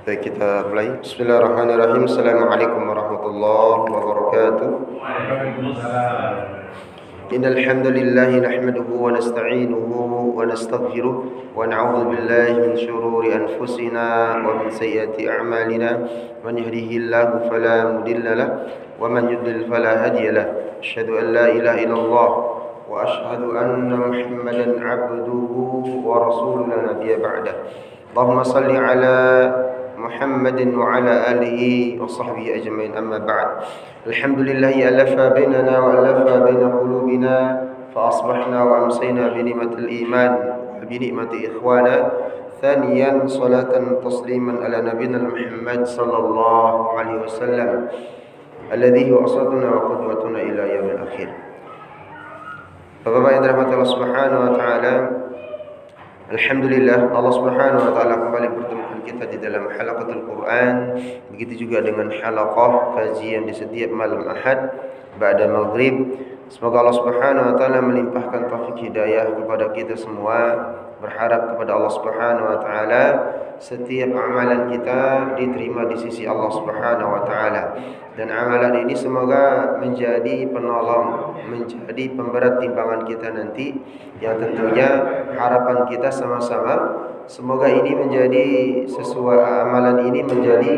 Baik, kita mulai. Bismillahirrahmanirrahim. Assalamualaikum warahmatullahi wabarakatuh. Innal hamdalillah nahmaduhu wa nasta'inuhu wa nastaghfiruh wa na'udzu billahi min shururi anfusina wa min sayyiati a'malina. Man yahdihillahu fala mudilla lahu wa man yudlil fala hadiya lahu. Asyhadu an la ilaha illallah wa asyhadu anna Muhammadan 'abduhu wa rasuluhu la nabiyya ba'dah. Allahumma shalli 'ala محمد وعلى آله وصحبه أجمعين أما بعد الحمد لله ألف بيننا وألف بين قلوبنا فأصبحنا وأمسينا بنعمة الإيمان وبنعمة إخوانا ثانيا صلاة تسليما على نبينا محمد صلى الله عليه وسلم الذي هو أسوتنا وقدوتنا إلى يوم الأخير. Bapak-bapak yang dirahmati Allah Subhanahu wa taala, alhamdulillah Allah Subhanahu wa taala kembali pertemukan kita di dalam halaqatul Quran. Begitu juga dengan halaqah kajian di setiap malam Ahad ba'da maghrib. Semoga Allah Subhanahu wa taala melimpahkan taufik hidayah kepada kita semua. Berharap kepada Allah Subhanahu wa taala setiap amalan kita diterima di sisi Allah Subhanahu wa taala, dan amalan ini semoga menjadi penolong, menjadi pemberat timbangan kita nanti, yang tentunya harapan kita sama-sama semoga ini menjadi sesuai, amalan ini menjadi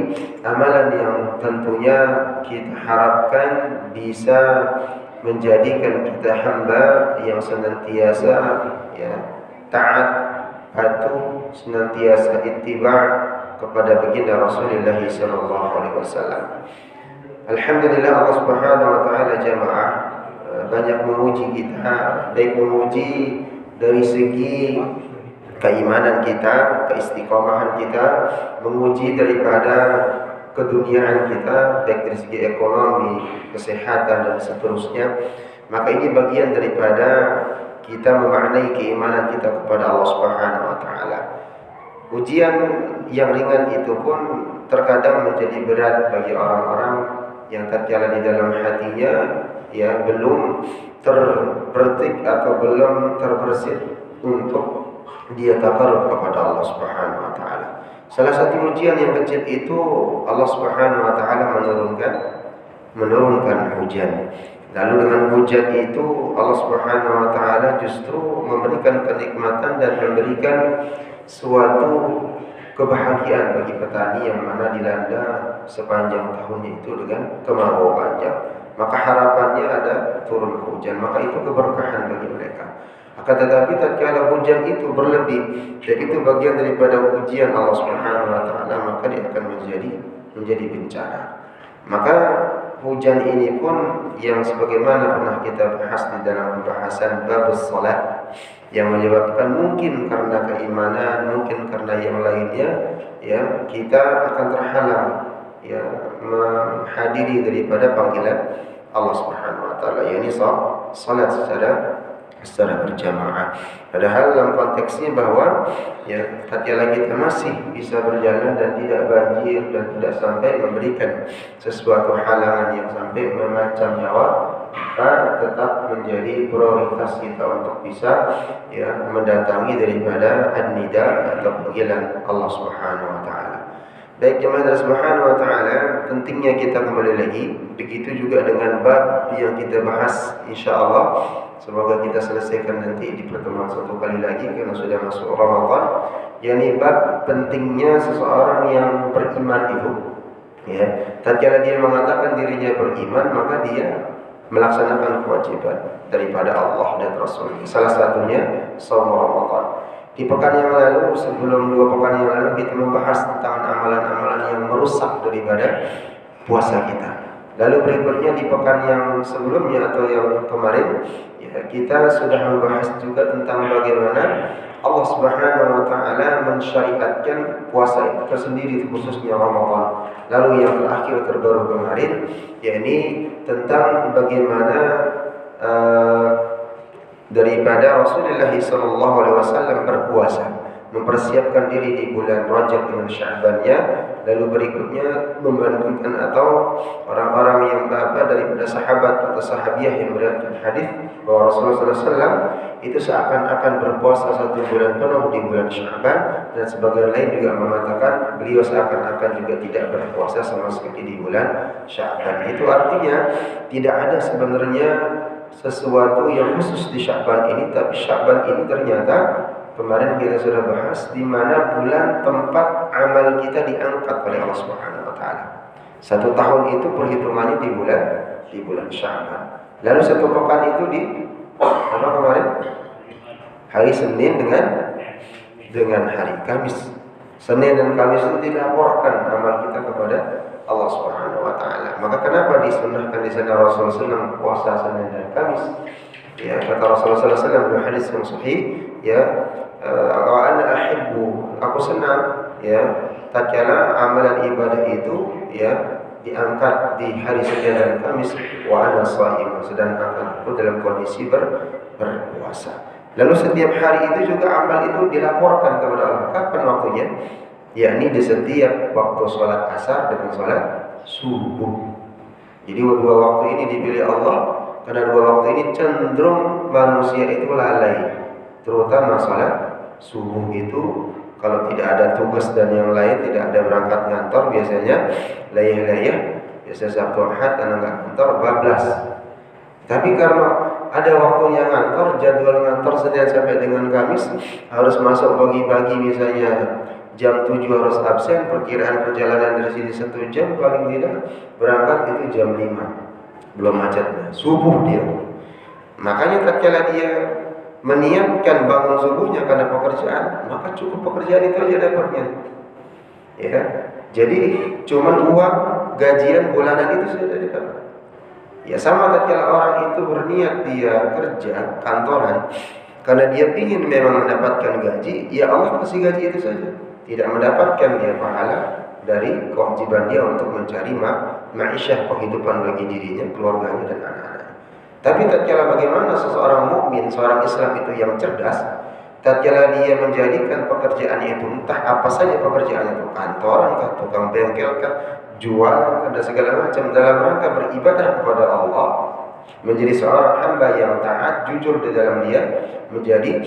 amalan yang tentunya kita harapkan bisa menjadikan kita hamba yang senantiasa taat, patuh, senantiasa ittiba' kepada baginda Rasulullah sallallahu alaihi wasallam. Alhamdulillah Allah Subhanahu wa taala jamaah banyak memuji kita, baik memuji dari segi keimanan kita, keistiqomahan kita, memuji daripada keduniaan kita, baik dari segi ekonomi, kesehatan dan seterusnya. Maka ini bagian daripada kita memaknai keimanan kita kepada Allah Subhanahu wa taala. Ujian yang ringan itu pun terkadang menjadi berat bagi orang-orang yang tatkala di dalam hatinya belum terbertik atau belum terbersih untuk dia taqarrub kepada Allah Subhanahu wa taala. Salah satu ujian yang kecil itu Allah Subhanahu wa taala menurunkan hujan. Lalu dengan hujan itu Allah Subhanahu wa taala justru memberikan kenikmatan dan memberikan suatu kebahagiaan bagi petani yang mana dilanda sepanjang tahunnya itu dengan kemarau panjang. Maka harapannya ada turun hujan, maka itu keberkahan bagi mereka. Akan tetapi tatkala hujan itu berlebih dan itu bagian daripada ujian Allah Subhanahu wa taala, maka dia akan menjadi bencana. Maka hujan ini pun yang sebagaimana pernah kita bahas di dalam pembahasan bab salat, yang menyebabkan mungkin karena keimanan, mungkin karena yang lainnya kita akan terhalang menghadiri daripada panggilan Allah Subhanahu wa taala, yakni salat secara berjamaah. Padahal dalam konteksnya bahwa tatkala kita masih bisa berjalan dan tidak banjir dan tidak sampai memberikan sesuatu halangan yang sampai mengancam nyawa, maka tetap menjadi prioritas kita untuk bisa mendatangi daripada an-nida atau panggilan Allah Subhanahu wa taala. Baik jemaah Allah Subhanahu wa taala, pentingnya kita kembali lagi. Begitu juga dengan bab yang kita bahas, insyaallah semoga kita selesaikan nanti di pertemuan satu kali lagi karena sudah masuk Ramadan. yakni bab pentingnya seseorang yang beriman itu. Tatkala dia mengatakan dirinya beriman, maka dia melaksanakan kewajiban daripada Allah dan Rasul. Salah satunya shaum Ramadan. Di pekan yang lalu, sebelum 2 pekan yang lalu, kita membahas tentang amalan-amalan yang merusak daripada puasa kita. Lalu berikutnya di pekan yang sebelumnya atau yang kemarin, kita sudah membahas juga tentang bagaimana Allah Subhanahu wa taala mensyariatkan puasa itu tersendiri, khususnya Ramadan. Lalu yang terakhir terbaru kemarin, yakni tentang bagaimana daripada Rasulullah SAW berpuasa. mempersiapkan diri di bulan Rajab dengan Sya'bannya, lalu berikutnya membandingkan atau orang-orang yang daripada sahabat atau sahabiah yang meriwayatkan hadis bahwa Rasulullah SAW itu seakan-akan berpuasa 1 bulan penuh di bulan Sya'ban, dan sebagian lain juga mengatakan beliau seakan-akan juga tidak berpuasa sama sekali di bulan Sya'ban. Itu artinya tidak ada sebenarnya sesuatu yang khusus di Sya'ban ini, tapi Sya'ban ini ternyata kemarin kita sudah bahas di mana bulan tempat amal kita diangkat oleh Allah Subhanahu wa taala. 1 tahun itu perhitungannya di bulan Sya'ban. Lalu 1 pekan itu di apa kemarin? Hari Senin dengan hari Kamis. Senin dan Kamis itu dilaporkan amal kita kepada Allah Subhanahu wa taala. Maka kenapa disunnahkan di sana Rasulullah SAW puasa Senin dan Kamis? Ya, kata Rasulullah SAW dalam hadis yang sahih, ya, wa ana ahibbu, aku senang, ya, tatkala amalan ibadah itu, ya, diangkat di hari Senin dan Kamis, wa ana shaim, sedangkan aku dalam kondisi berpuasa. Lalu setiap hari itu juga amal itu dilaporkan kepada Allah. Kapan waktunya? Yakni di setiap waktu sholat asar dengan sholat subuh. Jadi 2 waktu ini dipilih Allah karena 2 waktu ini cenderung manusia itu lalai, terutama sholat subuh itu. Kalau tidak ada tugas dan yang lain, tidak ada berangkat ngantor, biasanya layah-layah, biasa Sabtu Ahad karena nggak ngantor bablas. Tapi karena ada waktunya ngantor, jadwal ngantor Senin sampai dengan Kamis, harus masuk pagi-pagi misalnya jam 7 harus absen, perkiraan perjalanan dari sini 1 jam paling tidak, berangkat itu jam 5, belum macetnya, subuh dia. Makanya tatkala dia meniatkan bangun subuhnya karena pekerjaan, maka cukup pekerjaan itu aja dapatnya. Ya, jadi cuman uang gajian bulanan itu sudah dapat. Ya, sama tatkala orang itu berniat dia kerja kantoran karena dia ingin memang mendapatkan gaji, ya Allah kasih gaji itu saja. Tidak mendapatkan dia pahala dari kewajiban dia untuk mencari ma'isyah, penghidupan bagi dirinya, keluarganya dan anak-anaknya. Tapi tatkala bagaimana seseorang mukmin, seorang Islam itu yang cerdas, tatkala dia menjadikan pekerjaannya itu entah apa saja pekerjaannya itu, kantoran kah, tukang bengkel kah, jualan dan segala macam, dalam rangka beribadah kepada Allah, menjadi seorang hamba yang taat, jujur di dalam dia, menjadi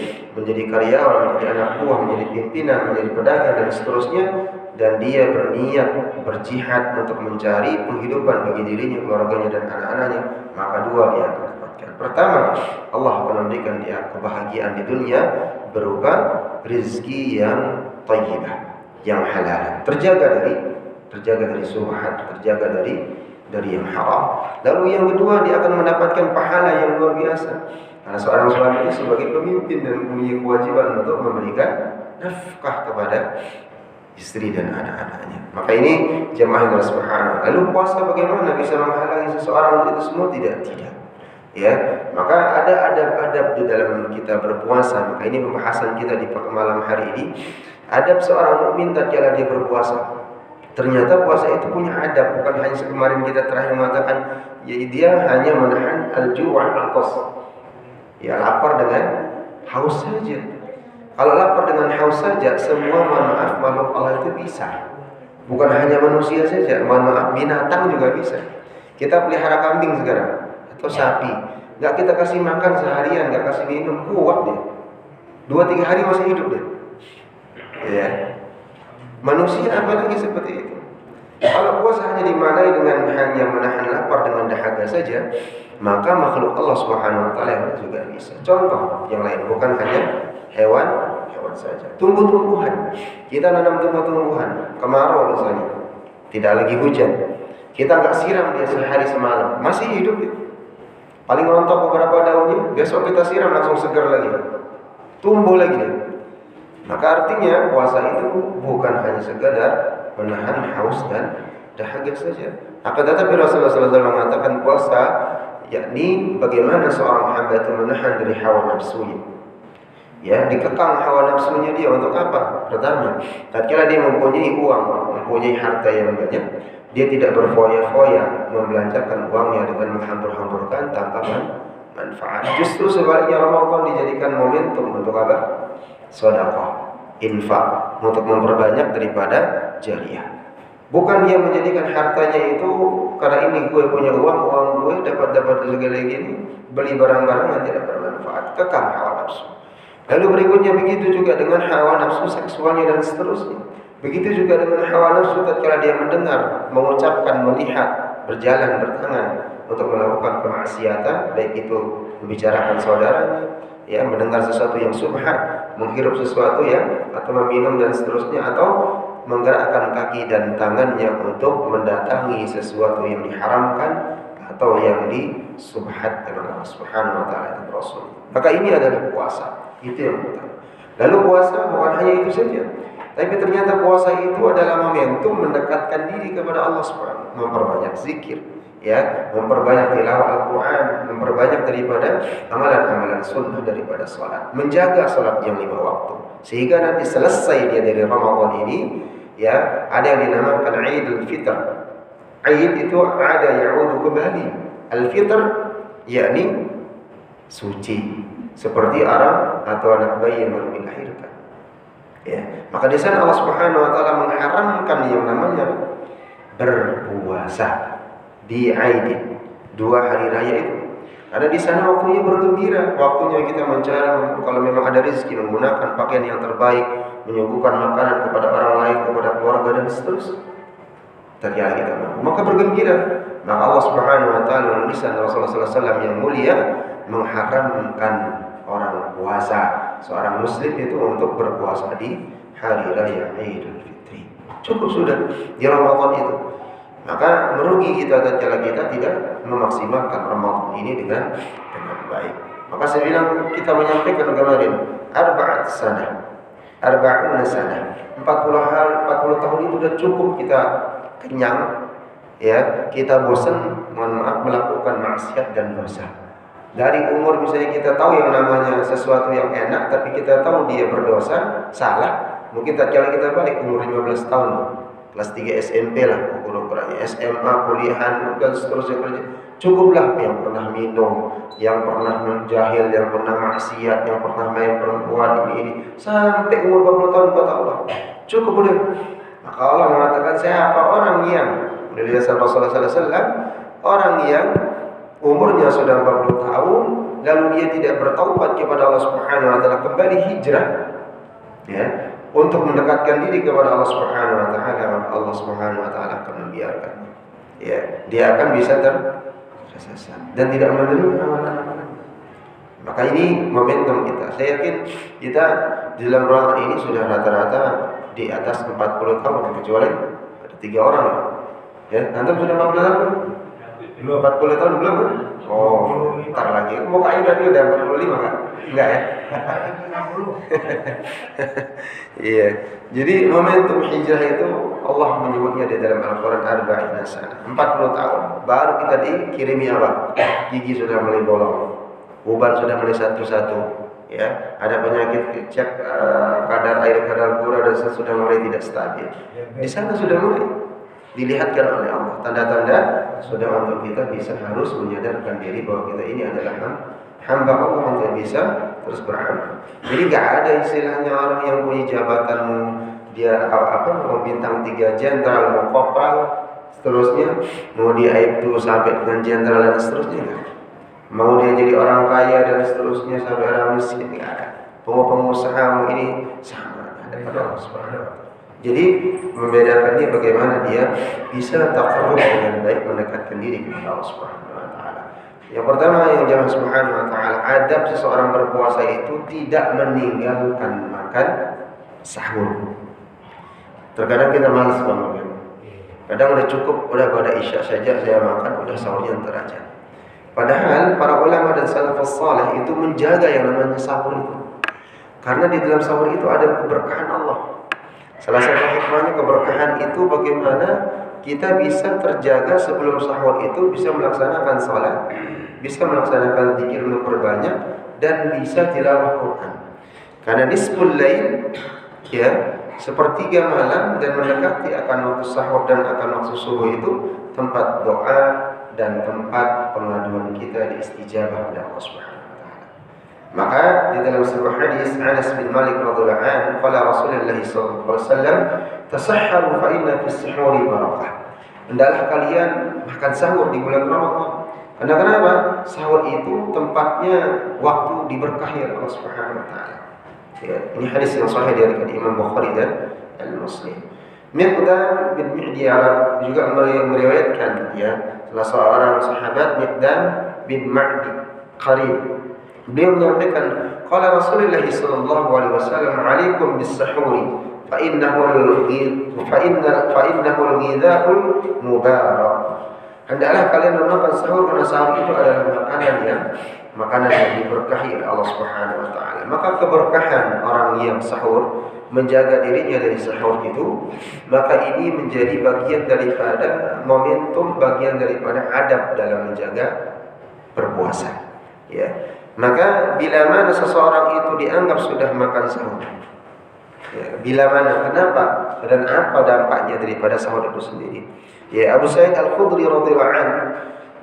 karyawan, menjadi anak buah, menjadi pimpinan, menjadi pedagang dan seterusnya, dan dia berniat berjihad untuk mencari penghidupan bagi dirinya, keluarganya dan anak-anaknya, maka 2 dia akan dapatkan. Pertama, Allah akan memberikan dia kebahagiaan di dunia berupa rezeki yang thayyibah, yang halal, terjaga dari subhat, terjaga dari yang haram. Lalu yang kedua, dia akan mendapatkan pahala yang luar biasa. Karena seorang suami itu sebagai pemimpin dan punya kewajiban untuk memberikan nafkah kepada istri dan anak-anaknya. Maka ini jemaah yang subhanallah. Lalu puasa bagaimana bisa menghalangi seseorang itu semua? Tidak. Ya, maka ada adab-adab di dalam kita berpuasa. Maka ini pembahasan kita di malam hari ini. Adab seorang mukmin tatkala dia berpuasa. Ternyata puasa itu punya adab, bukan hanya kemarin kita terakhir mengatakan ya dia hanya menahan al-ju' wal-'atas. Ya, lapar dengan haus saja. Kalau lapar dengan haus saja, semua mohon maaf makhluk Allah itu bisa. Bukan hanya manusia saja, mohon maaf binatang juga bisa. Kita pelihara kambing sekarang atau sapi, nggak kita kasih makan seharian, nggak kasih minum, kuat dia. 2-3 hari masih hidup dia. Ya. Manusia apalagi seperti itu. Kalau puasa hanya dimaknai dengan hanya menahan lapar dengan dahaga saja, maka makhluk Allah Subhanahu wa taala yang juga bisa. Contoh yang lain, bukan hanya hewan saja. Tumbuh-tumbuhan. Kita nanam tumbuh-tumbuhan, kemarau misalnya, tidak lagi hujan. Kita nggak siram dia sehari semalam, masih hidup dia. Paling rontok beberapa daunnya, besok kita siram langsung segar lagi. Tumbuh lagi dia. Maka artinya puasa itu bukan hanya sekadar menahan haus dan dahaga saja. Akan tetapi Rasulullah SAW mengatakan puasa yakni bagaimana seorang hamba itu menahan dari hawa nafsunya. Ya, dikekang hawa nafsunya dia untuk apa? Pertama, tatkala dia mempunyai uang, mempunyai harta yang banyak, dia tidak berfoya-foya membelanjakan uangnya dengan menghambur-hamburkan tanpa manfaat. Justru sebaliknya Ramadan dijadikan momentum untuk apa? Sedekah. infak, untuk memperbanyak daripada jariah. Bukan dia menjadikan hartanya itu karena ini gue punya uang gue dapat segala gini, beli barang-barang yang tidak bermanfaat, kekang hawa nafsu. Lalu berikutnya begitu juga dengan hawa nafsu seksualnya dan seterusnya. Begitu juga dengan hawa nafsu tatkala dia mendengar, mengucapkan, melihat, berjalan, bertangan untuk melakukan kemaksiatan, baik itu membicarakan saudaranya, ya, mendengar sesuatu yang subhat, menghirup sesuatu yang atau meminum dan seterusnya, atau menggerakkan kaki dan tangannya untuk mendatangi sesuatu yang diharamkan atau yang disubhatkan oleh Allah Subhanahu wa taala dan Rasul. Maka ini adalah puasa. Itu yang pertama. Lalu puasa bukan hanya itu saja, tapi ternyata puasa itu adalah momentum mendekatkan diri kepada Allah Subhanahu wa taala, memperbanyak zikir, ya, memperbanyak tilawah Al-Quran, memperbanyak daripada amalan-amalan sunnah daripada salat, menjaga salat yang 5 waktu, sehingga nanti selesai dia dari Ramadan ini, ya, ada yang dinamakan Idul Fitr. Aid itu ada ya'udu kembali. Al-Fitr yakni suci, seperti Arab atau anak bayi yang baru dilahirkan. Ya, maka di sana Allah Subhanahu wa taala mengharamkan yang namanya berpuasa di Aid, 2 hari raya itu. Karena di sana waktunya bergembira, waktunya kita mencari, kalau memang ada rezeki, menggunakan pakaian yang terbaik, menyuguhkan makanan kepada orang lain, kepada keluarga dan seterusnya. Ternyata kita maka bergembira. Maka Allah Subhanahu wa taala menulis Rasulullah sallallahu alaihi wasallam yang mulia mengharamkan orang puasa, seorang muslim itu untuk berpuasa di hari raya Idul Fitri. Cukup sudah di Ramadan itu. Maka merugi kita tatkala kita tidak memaksimalkan Ramadan ini dengan baik. Maka saya bilang, kita menyampaikan kemarin arba'at sanah, arba'una sanah, 40 tahun itu sudah cukup kita kenyang, ya, kita bosan, mohon maaf, melakukan maksiat dan dosa. Dari umur misalnya kita tahu yang namanya sesuatu yang enak, tapi kita tahu dia berdosa, salah. Mungkin tatkala kita balik umur 15 tahun, kelas 3 SMP lah, ukurannya SMA, kuliahan dan seterusnya kerja. Cukuplah yang pernah minum, yang pernah menjahil, yang pernah maksiat, yang pernah main perempuan ini sampai umur 40 tahun kata Allah. Cukup udah. Maka Allah mengatakan, siapa orang yang dilihat Rasulullah sallallahu alaihi wasallam, orang yang umurnya sudah 40 tahun lalu dia tidak bertaubat kepada Allah Subhanahu wa taala, kembali hijrah, ya, untuk mendekatkan diri kepada Allah Subhanahu wa taala, maka Allah Subhanahu wa taala akan membiarkan, ya, dia akan bisa tersesat dan tidak menerima amalan-amalan. Maka ini momentum kita. Saya yakin kita di dalam ruangan ini sudah rata-rata di atas 40 tahun, kecuali ada 3 orang. Ya, antum sudah 40 tahun? Belum 40 tahun belum kan? Oh, ntar lagi. Mukanya udah 45 kan? Enggak ya? Iya. Jadi momentum hijrah itu Allah menyebutnya di dalam Al-Quran arba'ina sanah, 40 tahun. Baru kita dikirimi apa? Gigi sudah mulai bolong, uban sudah mulai satu-satu, ya. Ada penyakit cek kadar air, kadar gula dan sudah mulai tidak stabil. Di sana sudah mulai dilihatkan oleh Allah tanda-tanda sudah untuk kita bisa harus menyadarkan diri bahwa kita ini adalah hamba Allah untuk bisa terus beramal. Jadi gak ada istilahnya orang yang punya jabatan dia mau bintang 3 jenderal, mau kopral, seterusnya mau dia itu sampai dengan jenderal dan seterusnya, mau dia jadi orang kaya dan seterusnya sampai orang miskin, nggak ada. Pengusaha ini sama ada pada Allah Subhanahu wa taala. Jadi membedakan dia bagaimana dia bisa taqarrub dengan baik, mendekatkan diri kepada Allah Subhanahu wa taala. Yang pertama yang jamaah Subhanahu wa taala, adab seseorang berpuasa itu tidak meninggalkan makan sahur. Terkadang kita malas bangun. Kadang udah cukup, udah pada isya saja saya makan, udah sahurnya ntar aja. Padahal para ulama dan salafus saleh itu menjaga yang namanya sahur itu. Karena di dalam sahur itu ada keberkahan Allah. Salah satu hikmahnya keberkahan itu bagaimana kita bisa terjaga sebelum sahur itu, bisa melaksanakan salat, bisa melaksanakan zikir memperbanyak, dan bisa tilawah Quran. Karena nisful lail, ya, sepertiga malam dan mendekati akan waktu sahur dan akan waktu subuh itu tempat doa dan tempat pengaduan kita diistijabah oleh Allah Subhanahu wa taala. Maka di dalam sebuah hadis Anas bin Malik radhiyallahu anhu, qala Rasulullah sallallahu alaihi wasallam, "Tasahharu fa inna fis suhuri barakah." Hendaklah kalian makan sahur di bulan Ramadan. Karena kenapa? Sahur itu tempatnya waktu diberkahi oleh Allah Subhanahu wa taala. Ya, ini hadis yang sahih dari Imam Bukhari dan Al-Muslim. Miqdam bin Mi'diyar juga meriwayatkan, ya, salah seorang sahabat Miqdam bin Ma'di Qarib. Beliau menyampaikan, qala Rasulullah sallallahu alaihi wasallam, "Alaikum bis-sahuri fa innahu al-ghidha'ul mubarak." Hendaklah kalian memakan sahur karena sahur itu adalah makanan yang diberkahi oleh Allah Subhanahu wa taala. Maka keberkahan orang yang sahur, menjaga dirinya dari sahur itu, maka ini menjadi bagian daripada momentum, bagian daripada adab dalam menjaga berpuasa, ya. Maka bila mana seseorang itu dianggap sudah makan sahur, ya, bila mana, kenapa dan apa dampaknya daripada sahur itu sendiri? Ya, Abu Sa'id Al-Khudri radhiyallahu anhu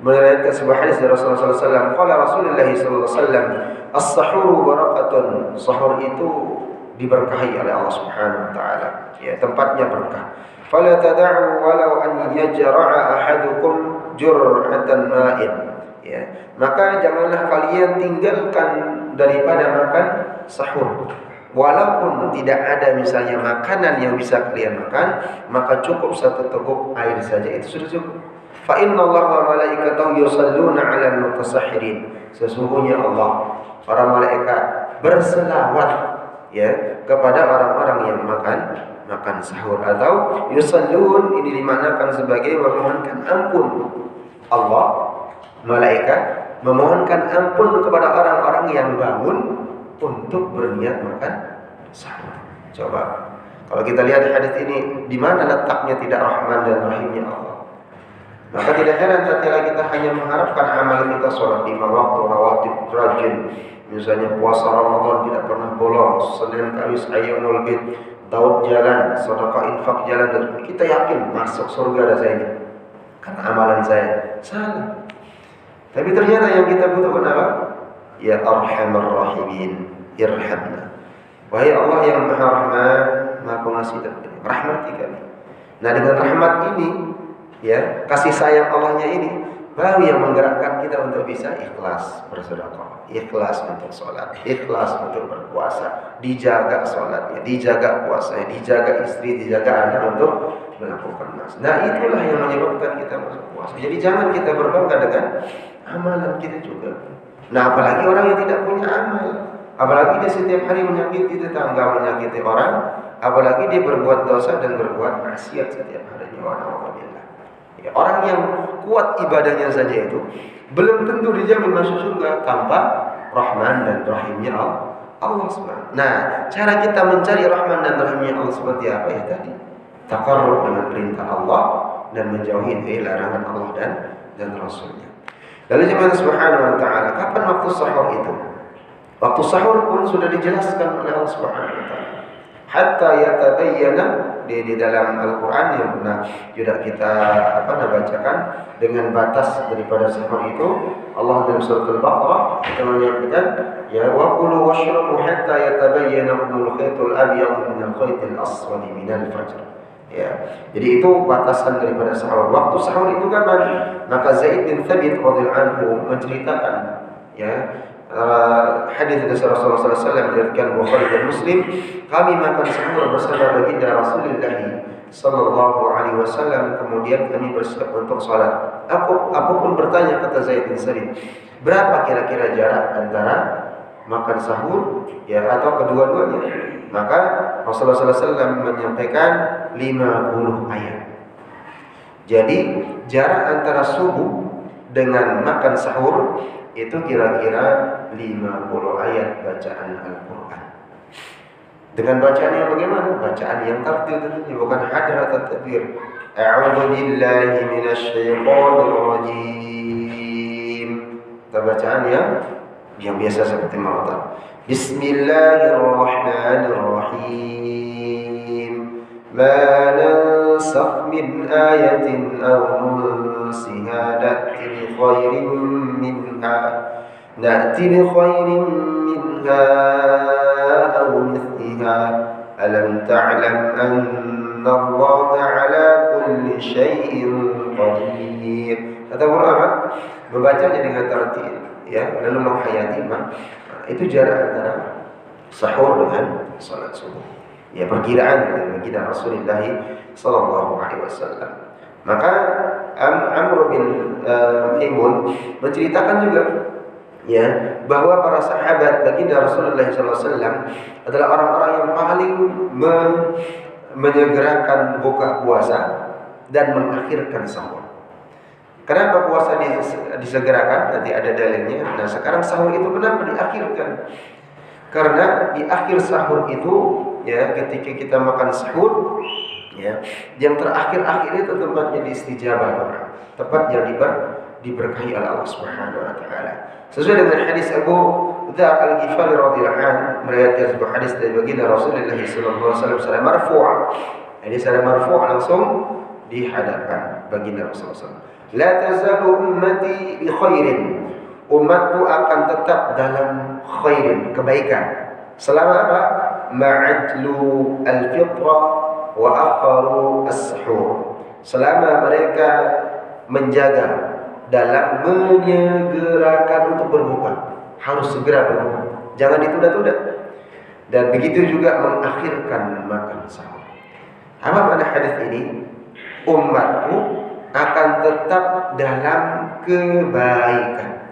meriwayatkan sebuah hadis dari Rasulullah sallallahu alaihi wasallam, qala Rasulullah sallallahu alaihi wasallam, "As-sahuru barakatun." Sahur itu diberkahi oleh Allah Subhanahu wa taala, ya, tempatnya berkah. Fala tad'u walau an yajra'a ahadukum jur'atan ma'in. Ya, maka janganlah kalian tinggalkan daripada makan sahur. Walaupun tidak ada misalnya makanan yang bisa kalian makan, maka cukup satu teguk air saja, itu sudah cukup. Fa innallaha wa malaikatahu yusalluna 'alal mutasahhirin. Sesungguhnya Allah, para malaikat berselawat, ya, kepada orang-orang yang makan sahur, atau yusallun ini dimaknakan sebagai memohonkan ampun. Allah, malaikat memohonkan ampun kepada orang-orang yang bangun untuk berniat makan sahur. Coba kalau kita lihat hadis ini, di mana letaknya tidak Rahman dan Rahimnya Allah. Maka tidak heran tatkala kita hanya mengharapkan amal kita sholat 5 waktu, rawatib rajin, misalnya puasa Ramadan tidak pernah bolong, Senin Kamis ayyamul bid, Daud jalan, sedekah infak jalan, dan kita yakin masuk surga dah saya ini karena amalan saya. Salah. Tapi ternyata yang kita butuhkan apa? Ya Arhamar Rahimin, irhamna. Wahai Allah yang Maha Rahman, Maha Pengasih dan Penyayang, rahmati kami. Nah, dengan rahmat ini, ya, kasih sayang Allahnya ini baru yang menggerakkan kita untuk bisa ikhlas bersedekah, ikhlas untuk sholat, ikhlas untuk berpuasa, dijaga sholatnya, dijaga puasanya, dijaga istri, dijaga anak untuk melakukan nas. Nah, itulah yang menyebabkan kita masuk puasa. Jadi jangan kita berbangga dengan amalan kita juga. Nah, apalagi orang yang tidak punya amal, apalagi dia setiap hari menyakiti tetangga, menyakiti orang, apalagi dia berbuat dosa dan berbuat maksiat setiap harinya. Ya, orang yang kuat ibadahnya saja itu belum tentu dijamin masuk surga tanpa Rahman dan Rahimnya Allah SWT. Nah, cara kita mencari Rahman dan Rahimnya Allah seperti apa ya tadi? Taqarrub dengan perintah Allah dan menjauhi dari larangan Allah dan Rasulnya. Lalu jemaah Subhanahu wa taala, kapan waktu sahur itu? Waktu sahur pun sudah dijelaskan oleh Allah Subhanahu wa taala. Hatta yatabayyana di dalam Al-Qur'an yang pernah juga kita bacakan, dengan batas daripada sahur itu Allah dalam surah Al-Baqarah kita menyampaikan, ya wa kulu washrabu hatta yatabayyana lakumul khaytul abyad minal khaytil aswad minal fajr. Ya, jadi itu batasan daripada sahur. Waktu sahur itu kapan? Maka Zaid bin Thabit radhiyallahu anhu menceritakan, ya, hadis dari Rasulullah sallallahu alaihi wasallam diriwayatkan Bukhari dan Muslim, kami makan sahur bersama baginda Rasulullah sallallahu alaihi wasallam, kemudian kami bersiap untuk salat. Aku pun bertanya, kata Zaid bin Thabit, berapa kira-kira jarak antara makan sahur, ya, atau kedua-duanya? Maka Rasulullah SAW menyampaikan 50 ayat. Jadi jarak antara subuh dengan makan sahur itu kira-kira 50 ayat bacaan Al-Quran. Dengan bacaan yang bagaimana? Bacaan yang tartil tentunya, bukan hadrat at-takbir. A'udzu billahi minasyaitonir rajim. Bacaan yang biasa seperti mawta. Bismillahirrahmanirrahim. Ma nansakh min ayatin aw nunsiha na'ti bi khairin minha na'ti bi khairin minha aw mithliha alam ta'lam anna Allah 'ala kulli syai'in qadir. Kata ulama, membacanya dengan tartil, ya, lalu menghayati itu jarak antara sahur dengan salat subuh. Ya, perkiraan dari baginda Rasulullah sallallahu alaihi wasallam. Maka Amr bin Maimun menceritakan juga, ya, bahwa para sahabat baginda Rasulullah sallallahu alaihi wasallam adalah orang-orang yang paling menyegerakan buka puasa dan mengakhirkan sahur. Kenapa puasa disegerakan? Nanti ada dalilnya. Nah, sekarang sahur itu kenapa diakhirkan? Karena di akhir sahur itu, ya, ketika kita makan sahur, ya, yang terakhir-akhir itu tempatnya diistijabah doa, tempat yang diberkahi oleh Allah Subhanahu wa taala. Sesuai dengan hadis Abu Dzar Al-Ghifari radhiyallahu anhu, meriwayatkan sebuah hadis dari baginda Rasulullah sallallahu alaihi wasallam secara marfu'. Jadi secara marfu' langsung dihadapkan baginda Rasulullah sallallahu alaihi wasallam. La tazalu ummati bi khairin. Umatku akan tetap dalam khairin, kebaikan. Selama apa? Ma'adlu al-fitra wa akharu as-suhur. Selama mereka menjaga dalam menyegerakan untuk berbuka, harus segera berbuka, jangan ditunda-tunda. Dan begitu juga mengakhirkan makan sahur. Apa makna hadis ini? Umatku akan tetap dalam kebaikan.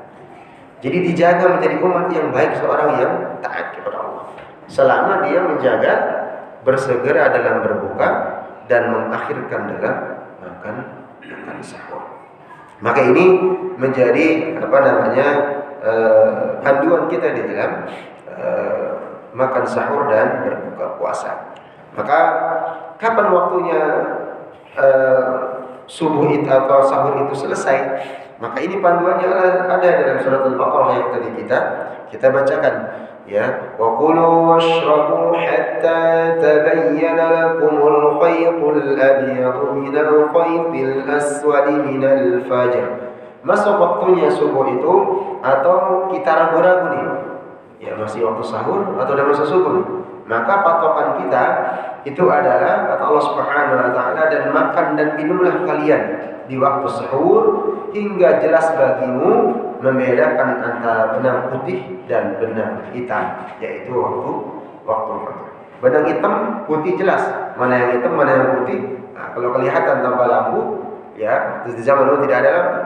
Jadi dijaga menjadi umat yang baik, seorang yang taat kepada Allah, selama dia menjaga bersegera dalam berbuka dan mengakhirkan dalam makan sahur. Maka ini menjadi panduan kita di dalam makan sahur dan berbuka puasa. Maka kapan waktunya subuh itu atau sahur itu selesai? Maka ini panduannya ada dalam surat Al-Baqarah yang tadi kita bacakan, ya, wa kulu washrabu hatta tabayyana lakumul khaytul abyadu minal khaytil aswadi minal fajr. Masuk waktunya subuh itu atau kita ragu-ragu nih, ya, masih waktu sahur atau udah masa subuh nih, maka patokan kita itu adalah kata Allah Subhanahu wa taala, dan makan dan minumlah kalian di waktu sahur hingga jelas bagimu membedakan antara benang putih dan benang hitam, yaitu waktu benang hitam putih jelas, mana yang hitam mana yang putih. Nah, kalau kelihatan tanpa lampu, ya, di zaman dulu tidak ada lampu,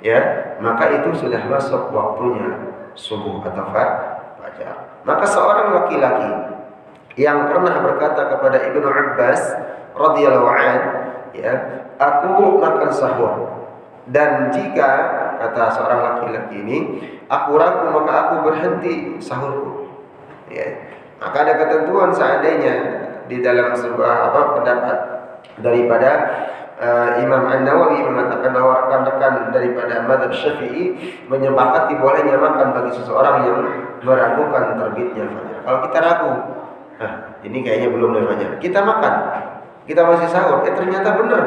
ya, maka itu sudah masuk waktunya subuh atau fajar. Maka seorang laki-laki yang pernah berkata kepada Ibnu Abbas radhiyallahu anhu, ya, aku makan sahur, dan jika, kata seorang laki-laki ini, aku ragu maka aku berhenti sahurku, ya. Maka ada ketentuan seandainya di dalam sebuah pendapat daripada Imam An-Nawawi mengatakan bahwa rekan-rekan daripada mazhab Syafi'i menyepakati bolehnya makan bagi seseorang yang meragukan terbitnya fajar. Kalau kita ragu, ini kayaknya belum dari fajar, kita makan, kita masih sahur, ternyata benar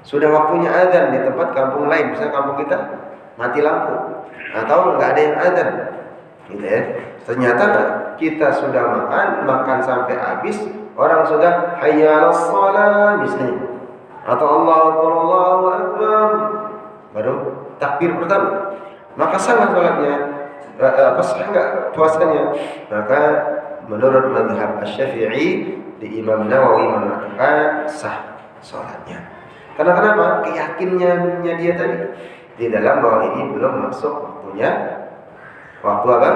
sudah waktunya azan di tempat kampung lain, misalnya kampung kita mati lampu atau nggak ada yang azan, gitu ya. Ternyata kita sudah makan sampai habis, orang sudah hayya 'alas shalah misalnya, atau Allahu akbar, baru takbir pertama, maka salah salatnya, sah enggak puasanya? Maka menurut mazhab Asy-Syafi'i di Imam Nawawi mengatakan sah salatnya. Karena kenapa? Keyakinannya dia tadi di dalam bahwa ini belum masuk waktunya, waktu apa?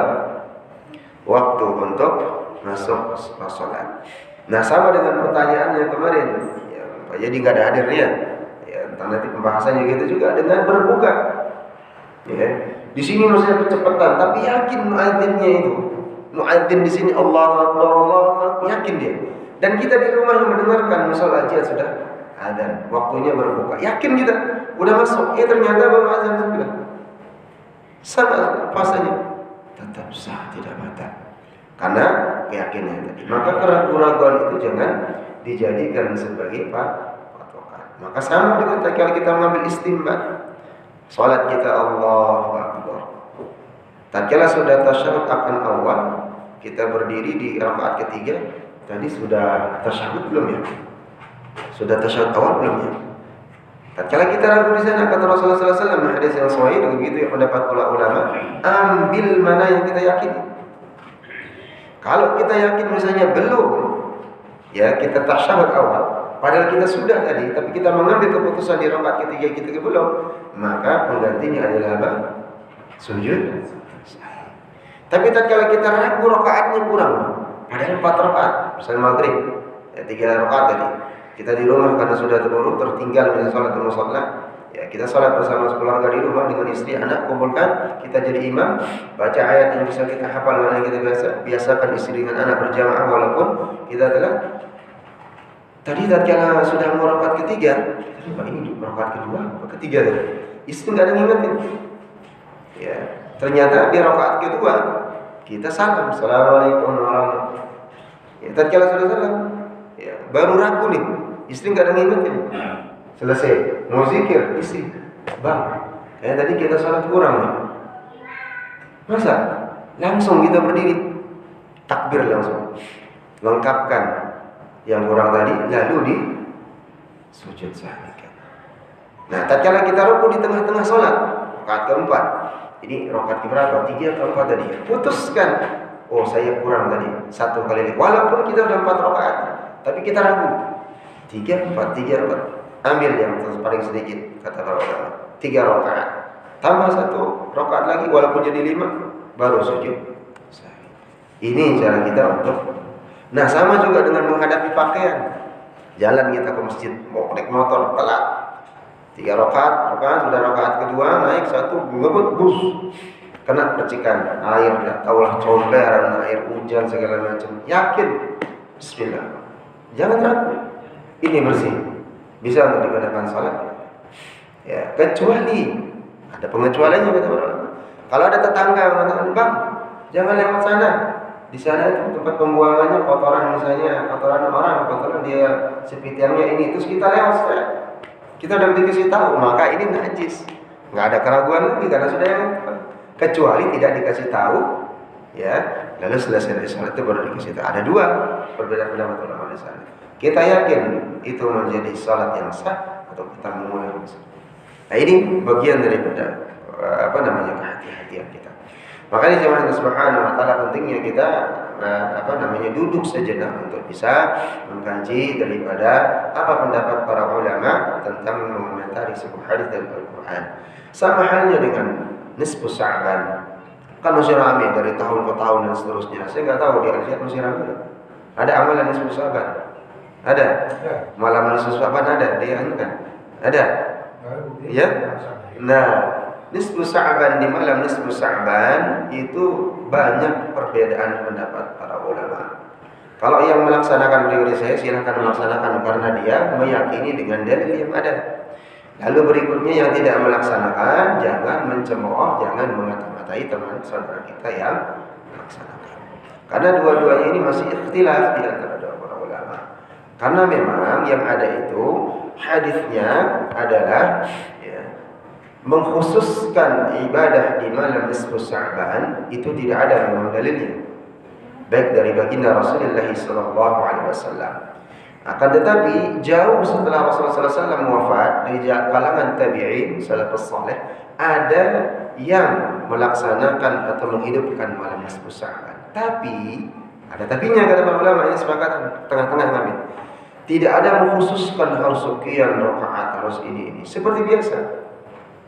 Waktu untuk masuk salat. Nah, sama dengan pertanyaannya kemarin, ya, jadi nggak ada hadirnya, ya, nanti pembahasannya gitu juga dengan berbuka, ya. Di sini maksudnya kecepatan, tapi yakin muadzinnya itu, muadzin di sini Allahu Akbar, yakin dia. Dan kita di rumah yang mendengarkan musola aja sudah adzan, waktunya berbuka, yakin kita udah masuk, ternyata baru adzan sudah. Sah puasanya? Tetap sah, tidak batal. Karena keyakinan tadi. Maka keraguan-keraguan itu jangan dijadikan sebagai patokan. Maka sama dengan kalau kita mengambil istinbat, salat kita Allahu Akbar, Tatkala sudah tasyahud akan awal, kita berdiri di rakaat ketiga, tadi sudah tasyahud belum ya? Sudah tasyahud awal belum ya? Tatkala kita ragu di sana, kata Rasulullah SAW, hadis yang sahih dan begitu yang pendapat ulama, ambil mana yang kita yakini. Kalau kita yakin misalnya belum, ya kita tasyahud awal, padahal kita sudah tadi, tapi kita mengambil keputusan di rakaat ketiga kita belum, maka penggantinya adalah apa? Sujud. Tapi tatkala kita ragu rakaatnya kurang, padahal 4 rakaat, misalnya maghrib, ya 3 rakaat tadi. Kita di rumah karena sudah tertinggal misalnya salat di musalla, ya kita salat bersama keluarga di rumah dengan istri, anak, kumpulkan, kita jadi imam, baca ayat yang bisa kita hafal, mana yang kita biasakan istri dengan anak berjamaah walaupun kita telah tadi tatkala sudah mau rakaat ketiga, Pak ini rakaat kedua, ketiga tadi. Istri enggak ada ngingetin. Ya, ternyata di rakaat kedua kita salam, assalamualaikum warahmatullahi wabarakatuh. Ya, tatkala sudah salam, ya baru ragu nih. Istri nggak ada ngingetin. Selesai, mau zikir, istri, bang, tadi kita salat kurang nih. Masa? Langsung kita berdiri, takbir langsung, lengkapkan yang kurang tadi, lalu di sujud sahwi. Nah, tatkala kita ruku di tengah-tengah salat, rakaat keempat, ini rakaat keberapa? 3 atau 4 tadi? Putuskan, oh saya kurang tadi 1 kali lipat. Walaupun kita udah 4 rakaat, tapi kita ragu. 3, 4, ambil yang paling sedikit, kata para ulama. 3 rakaat, tambah 1 rakaat lagi, walaupun jadi 5, baru sujud. Ini cara kita untuk. Nah, sama juga dengan menghadapi pakaian. Jalan kita ke masjid, mau naik motor, telat. 3 rakaat, sudah rakaat kedua, naik 1, ngebut, bus, kena percikan air, tahulah comberan, air hujan segala macam. Yakin, bismillah, jangan ragu. Ini bersih, bisa untuk digunakan salat. Ya, kecuali ada pengecualiannya kata orang. Kalau ada tetangga mengatakan, bang, jangan lewat sana. Di sana itu tempat pembuangannya kotoran, misalnya kotoran orang, kotoran dia sepitiannya ini, terus kita lewat. Kita udah dikasih tahu, maka ini najis. Nggak ada keraguan lagi karena sudah yang kecuali tidak dikasih tahu, ya. Lalu selesai dari salat itu baru dikasih tahu. Ada 2 perbedaan pendapat ulama di sana. Kita yakin itu menjadi salat yang sah atau kita memulai. Nah, ini bagian daripada kehati-hatian kita. Makanya jemaah subhanahu wa ta'ala pentingnya kita duduk sejenak untuk bisa mengkaji daripada apa pendapat para ulama tentang mengomentari sebuah hadis dari Al-Qur'an. Sama halnya dengan nisfu Sya'ban. Kan masih ramai dari tahun ke tahun dan seterusnya. Saya nggak tahu di Al-Jihad masih ramai. Ada amalan nisfu Sya'ban? Ada? Malam nisfu Sya'ban ada? Dia kan? Ada? Ya? Nah, nisfu Sya'ban, di malam nisfu Sya'ban itu banyak perbedaan pendapat para ulama. Kalau yang melaksanakan dari saya silahkan melaksanakan karena dia meyakini dengan dalil yang ada. Lalu berikutnya yang tidak melaksanakan jangan mencemooh, jangan mengata-ngatai teman saudara kita yang melaksanakan. Karena dua-duanya ini masih ikhtilaf di antara para ulama. Karena memang yang ada itu hadisnya adalah mengkhususkan ibadah di malam nisfu Sya'ban itu tidak ada memang dalilnya, baik dari baginda Rasulullah SAW. Akan tetapi jauh setelah Rasulullah SAW wafat, dari kalangan tabi'in salafus saleh ada yang melaksanakan atau menghidupkan malam nisfu Sya'ban. Tapi ada tapinya kata para ulama, ini sepakatan tengah-tengah ngambil. Tidak ada mengkhususkan harus sekian rakaat, harus ini. Seperti biasa.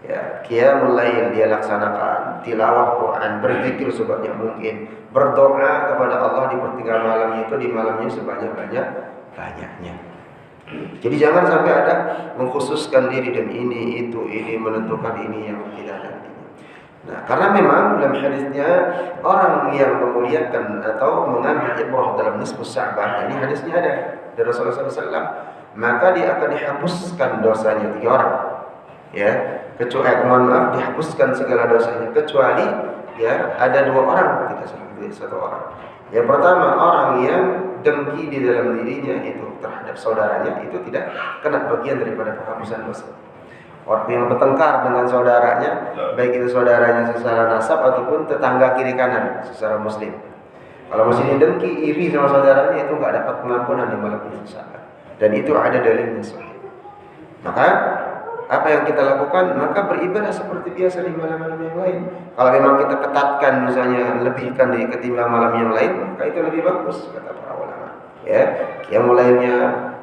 Ya, qiyamul lail dia laksanakan, tilawah Quran, berzikir sebanyak mungkin, berdoa kepada Allah di pertengahan malam itu, di malamnya sebanyak-banyaknya. Jadi jangan sampai ada mengkhususkan diri dan ini menentukan ini yang tidak ada. Nah, karena memang dalam hadisnya orang yang memuliakan atau mengambil ibrah dalam nisfu Sya'ban, ini hadisnya ada dari Rasulullah SAW, maka dia akan dihapuskan dosanya 3 orang. Ya, kecuali dihapuskan segala dosanya kecuali ya ada 2 orang, tidak satu orang. Yang pertama, orang yang dengki di dalam dirinya itu terhadap saudaranya itu tidak kena bagian daripada penghapusan dosa. Orang yang bertengkar dengan saudaranya, baik itu saudaranya secara nasab ataupun tetangga kiri kanan secara muslim. Kalau masih dengki, iri sama saudaranya, itu nggak dapat pengampunan di malam itu. Dan itu ada dalilnya sahih. Maka apa yang kita lakukan? Maka beribadah seperti biasa di malam-malam yang lain. Kalau memang kita ketatkan, misalnya lebihkan ketimbang malam yang lain, maka itu lebih bagus kata para ulama. Ya, yang mulainya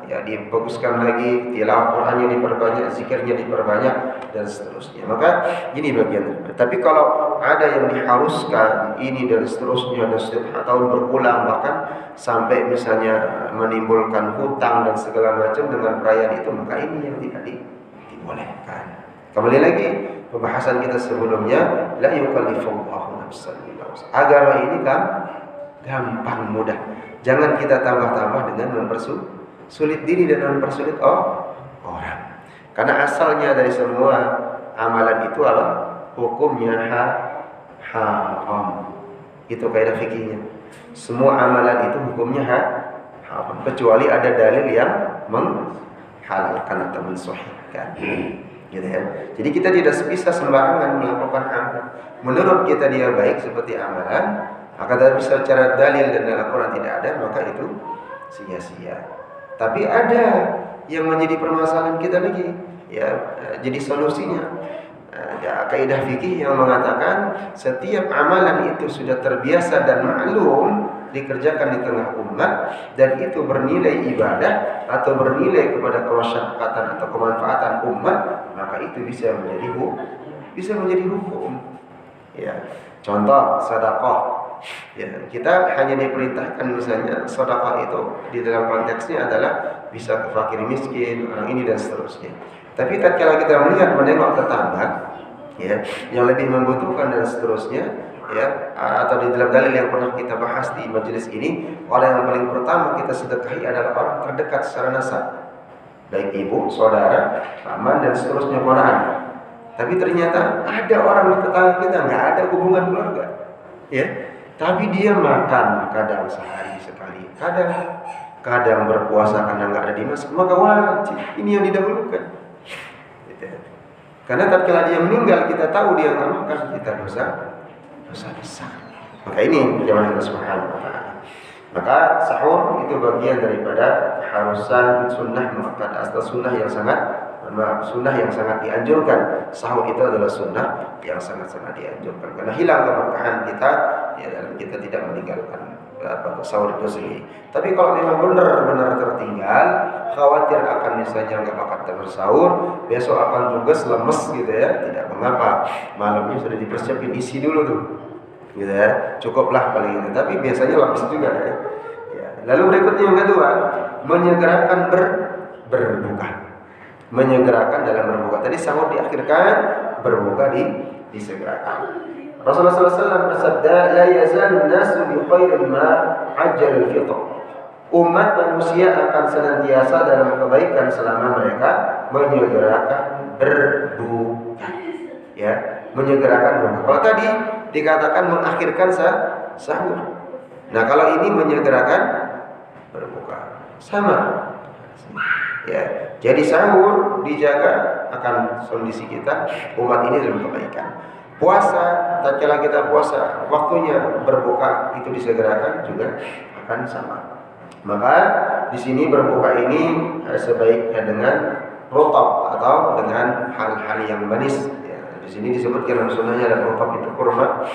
ya dibaguskan lagi, tilawah Qur'annya diperbanyak, zikirnya diperbanyak dan seterusnya. Maka ini bagian. Tapi kalau ada yang diharuskan ini dan seterusnya dan setiap tahun berulang, bahkan sampai misalnya menimbulkan hutang dan segala macam dengan perayaan itu, maka ini yang tidak dibolehkan. Kembali lagi pembahasan kita sebelumnya, la yukallifullahu nafsan illa wus'aha. Agama ini kan gampang, mudah. Jangan kita tambah-tambah dengan mempersulit diri dan mempersulit orang. Karena asalnya dari semua amalan itu apa? Hukumnya haram. Itu kaidah fikihnya. Semua amalan itu hukumnya haram, kecuali ada dalil yang menghalalkan atau mensahihkan. Gitu ya. Jadi kita tidak bisa sembarangan melakukan amalan. Menurut kita dia baik seperti amalan, maka dari secara dalil dan dalam Al-Quran tidak ada, maka itu sia-sia. Tapi ada yang menjadi permasalahan kita lagi, ya, jadi solusinya. Kaidah fikih yang mengatakan setiap amalan itu sudah terbiasa dan maklum dikerjakan di tengah umat dan itu bernilai ibadah atau bernilai kepada kemasyarakatan atau kemanfaatan umat, maka itu bisa menjadi hukum. Ya, contoh sedekah. Ya, kita hanya diperintahkan misalnya sedekah itu di dalam konteksnya adalah bisa ke fakir miskin, orang ini dan seterusnya. Tapi tatkala kita menengok tetangga, ya, yang lebih membutuhkan dan seterusnya, ya, atau di dalam dalil yang pernah kita bahas di majelis ini, orang yang paling pertama kita sedekahi adalah orang terdekat secara nasab, baik ibu, saudara, paman dan seterusnya ponakan. Tapi ternyata ada orang di tetangga kita nggak ada hubungan keluarga, ya, tapi dia makan kadang sehari sekali, kadang berpuasa karena nggak ada di masjid, maka wajib ini yang didahulukan. Gitu. Karena tatkala dia meninggal kita tahu dia nggak makan, kita dosa besar. Maka ini jamaah Allah Subhanahu wa taala. Maka sahur itu bagian daripada keharusan sunnah, maka asal sunnah yang sangat dianjurkan. Sahur itu adalah sunnah yang sangat-sangat dianjurkan. Karena hilang keberkahan kita ya dalam kita tidak meninggalkan sahur itu sendiri. Tapi kalau memang benar-benar tertinggal, khawatir akan misalnya nggak bakal bersahur, besok akan tugas lemes gitu ya, tidak mengapa. Malamnya sudah dipersiapkan isi dulu tuh, gitu ya, cukuplah paling ini. Tapi biasanya lemes juga ya. Lalu berikutnya yang kedua, menyegerakan berbuka. Menyegerakan dalam berbuka. Tadi sahur diakhirkan, berbuka disegerakan. Rasulullah SAW bersabda, la yazal nasu bi khairin ma ajjal fitr. Umat manusia akan senantiasa dalam kebaikan selama mereka menyegerakan berbuka. Ya, menyegerakan berbuka. Kalau tadi dikatakan mengakhirkan sahur. Nah, kalau ini menyegerakan berbuka. Sama. Ya, jadi sahur dijaga akan kondisi kita, umat ini dalam kebaikan. Puasa, tatkala kita puasa, waktunya berbuka itu disegerakan juga akan sama. Maka di sini berbuka ini sebaiknya dengan rotab atau dengan hal-hal yang manis. Ya, di sini disebutkan sunnahnya dan rotab itu kurma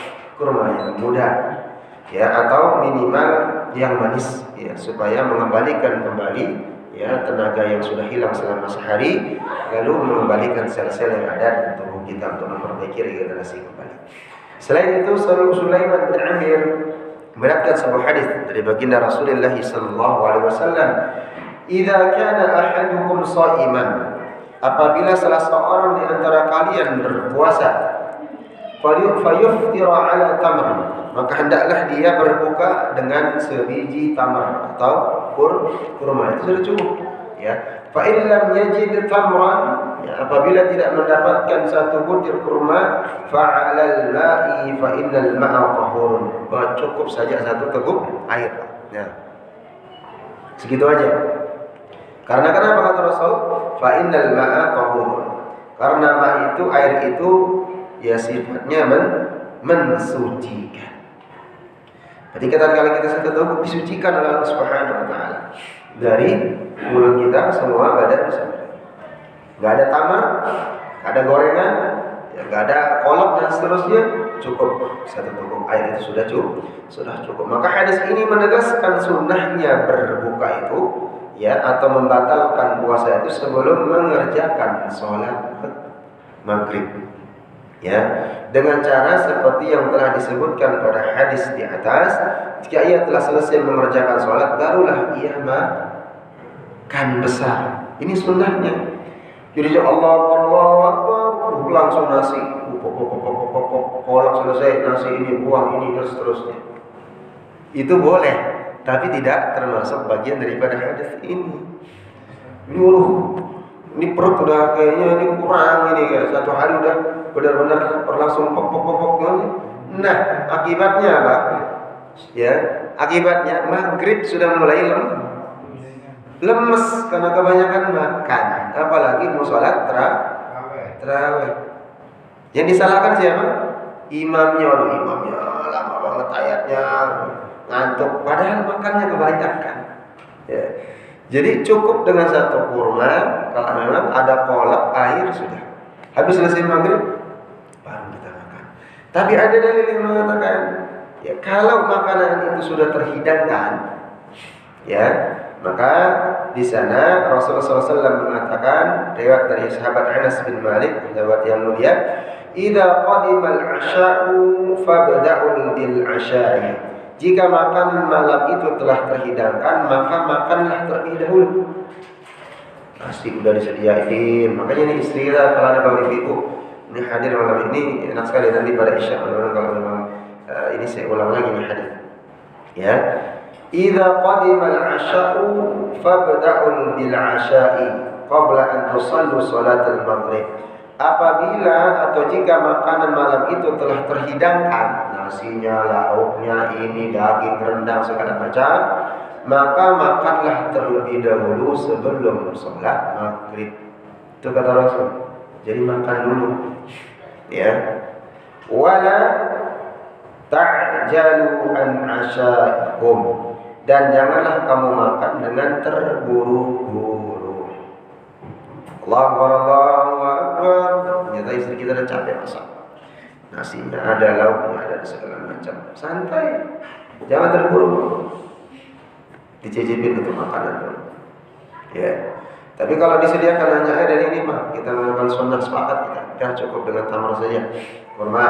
yang muda, ya, atau minimal yang manis, ya, supaya mengembalikan kembali ya tenaga yang sudah hilang selama sehari, lalu mengembalikan sel-sel yang ada di tubuh kita untuk memperbaiki regenerasi kembali. Selain itu, Sulaiman bin Amir meriwayatkan sebuah hadis dari baginda Rasulullah sallallahu alaihi wasallam, "Idza kana ahadukum sha'iman," apabila salah seorang di antara kalian berpuasa, fayuftira ala tamr, maka hendaklah dia berbuka dengan sebiji tamar atau kurma, itu sudah cukup, ya. Fa in lam yajid tamran, ya, apabila tidak mendapatkan satu butir kurma, fa 'alal ma'i fa innal ma'a tahurun, cukup saja satu teguk air, ya. Segitu aja. Karena kenapa kata Rasul? Fa innal ma'a tahurun. Karena air itu ya sifatnya mensucikan. Jadi tatkala kita setelah disucikan oleh Allah Subhanahu wa taala dari mulut kita semua badan bisa. Enggak ada tamar, enggak ada gorengan, ya enggak ada kolak dan seterusnya, cukup satu tutup air itu sudah cukup. Maka hadis ini menegaskan sunnahnya berbuka itu ya atau membatalkan puasa itu sebelum mengerjakan sholat maghrib. Ya, dengan cara seperti yang telah disebutkan pada hadis di atas, jika ia telah selesai mengerjakan sholat, barulah ia makan besar. Ini sunnahnya. Jadi Allah langsung nasi, kolak selesai, nasi ini, buah ini dan seterusnya. Itu boleh, tapi tidak termasuk bagian daripada hadis ini. Ini perut udah kayaknya ini kurang ini ya, satu hari udah benar-benar berlangsung pok. Nah, akibatnya apa? Ya, akibatnya maghrib sudah mulai lemes karena kebanyakan makan, apalagi mau sholat tarawih. Yang disalahkan siapa? Imamnya lama banget ayatnya, ngantuk, padahal makannya kebanyakan. Ya. Jadi cukup dengan satu kurma, kalau memang ada kolak air sudah. Habis selesai maghrib baru kita makan. Tapi ada dalil yang mengatakan, ya kalau makanan itu sudah terhidangkan, ya maka di sana Rasulullah SAW mengatakan, riwayat dari sahabat Anas bin Malik, sahabat yang mulia, "Idza qadimal 'asha'u fabda'ul bil 'asha'i." Jika makan malam itu telah terhidangkan, maka makanlah terlebih dahulu. Nasi udah disediain, makanya ini istri kita kalau ada bapak ibu ini hadir malam ini enak sekali nanti pada isya. Kalau memang ini saya ulang lagi nih hadir. Ya, idza qadimal 'asha'u fabda'ul bil 'asha'i qabla an tusallu salatul maghrib. Apabila atau jika makanan malam itu telah terhidangkan, nasinya, lauknya, ini daging, rendang segala macam, maka makanlah terlebih dahulu sebelum sholat maghrib. Itu kata Rasul. Jadi makan dulu, ya. Wala ta'jalu an ashaikum, dan janganlah kamu makan dengan terburu-buru. Allahu Akbar. Ternyata istri kita udah capek masak. Nasinya ada, lauknya ada, segala macam. Santai, jangan terburu-buru. Dicicipin untuk makanan dulu. Ya. Tapi kalau disediakan hanya air dan ini mah kita melakukan sunnah sepakat kita cukup dengan tamar saja. Kurma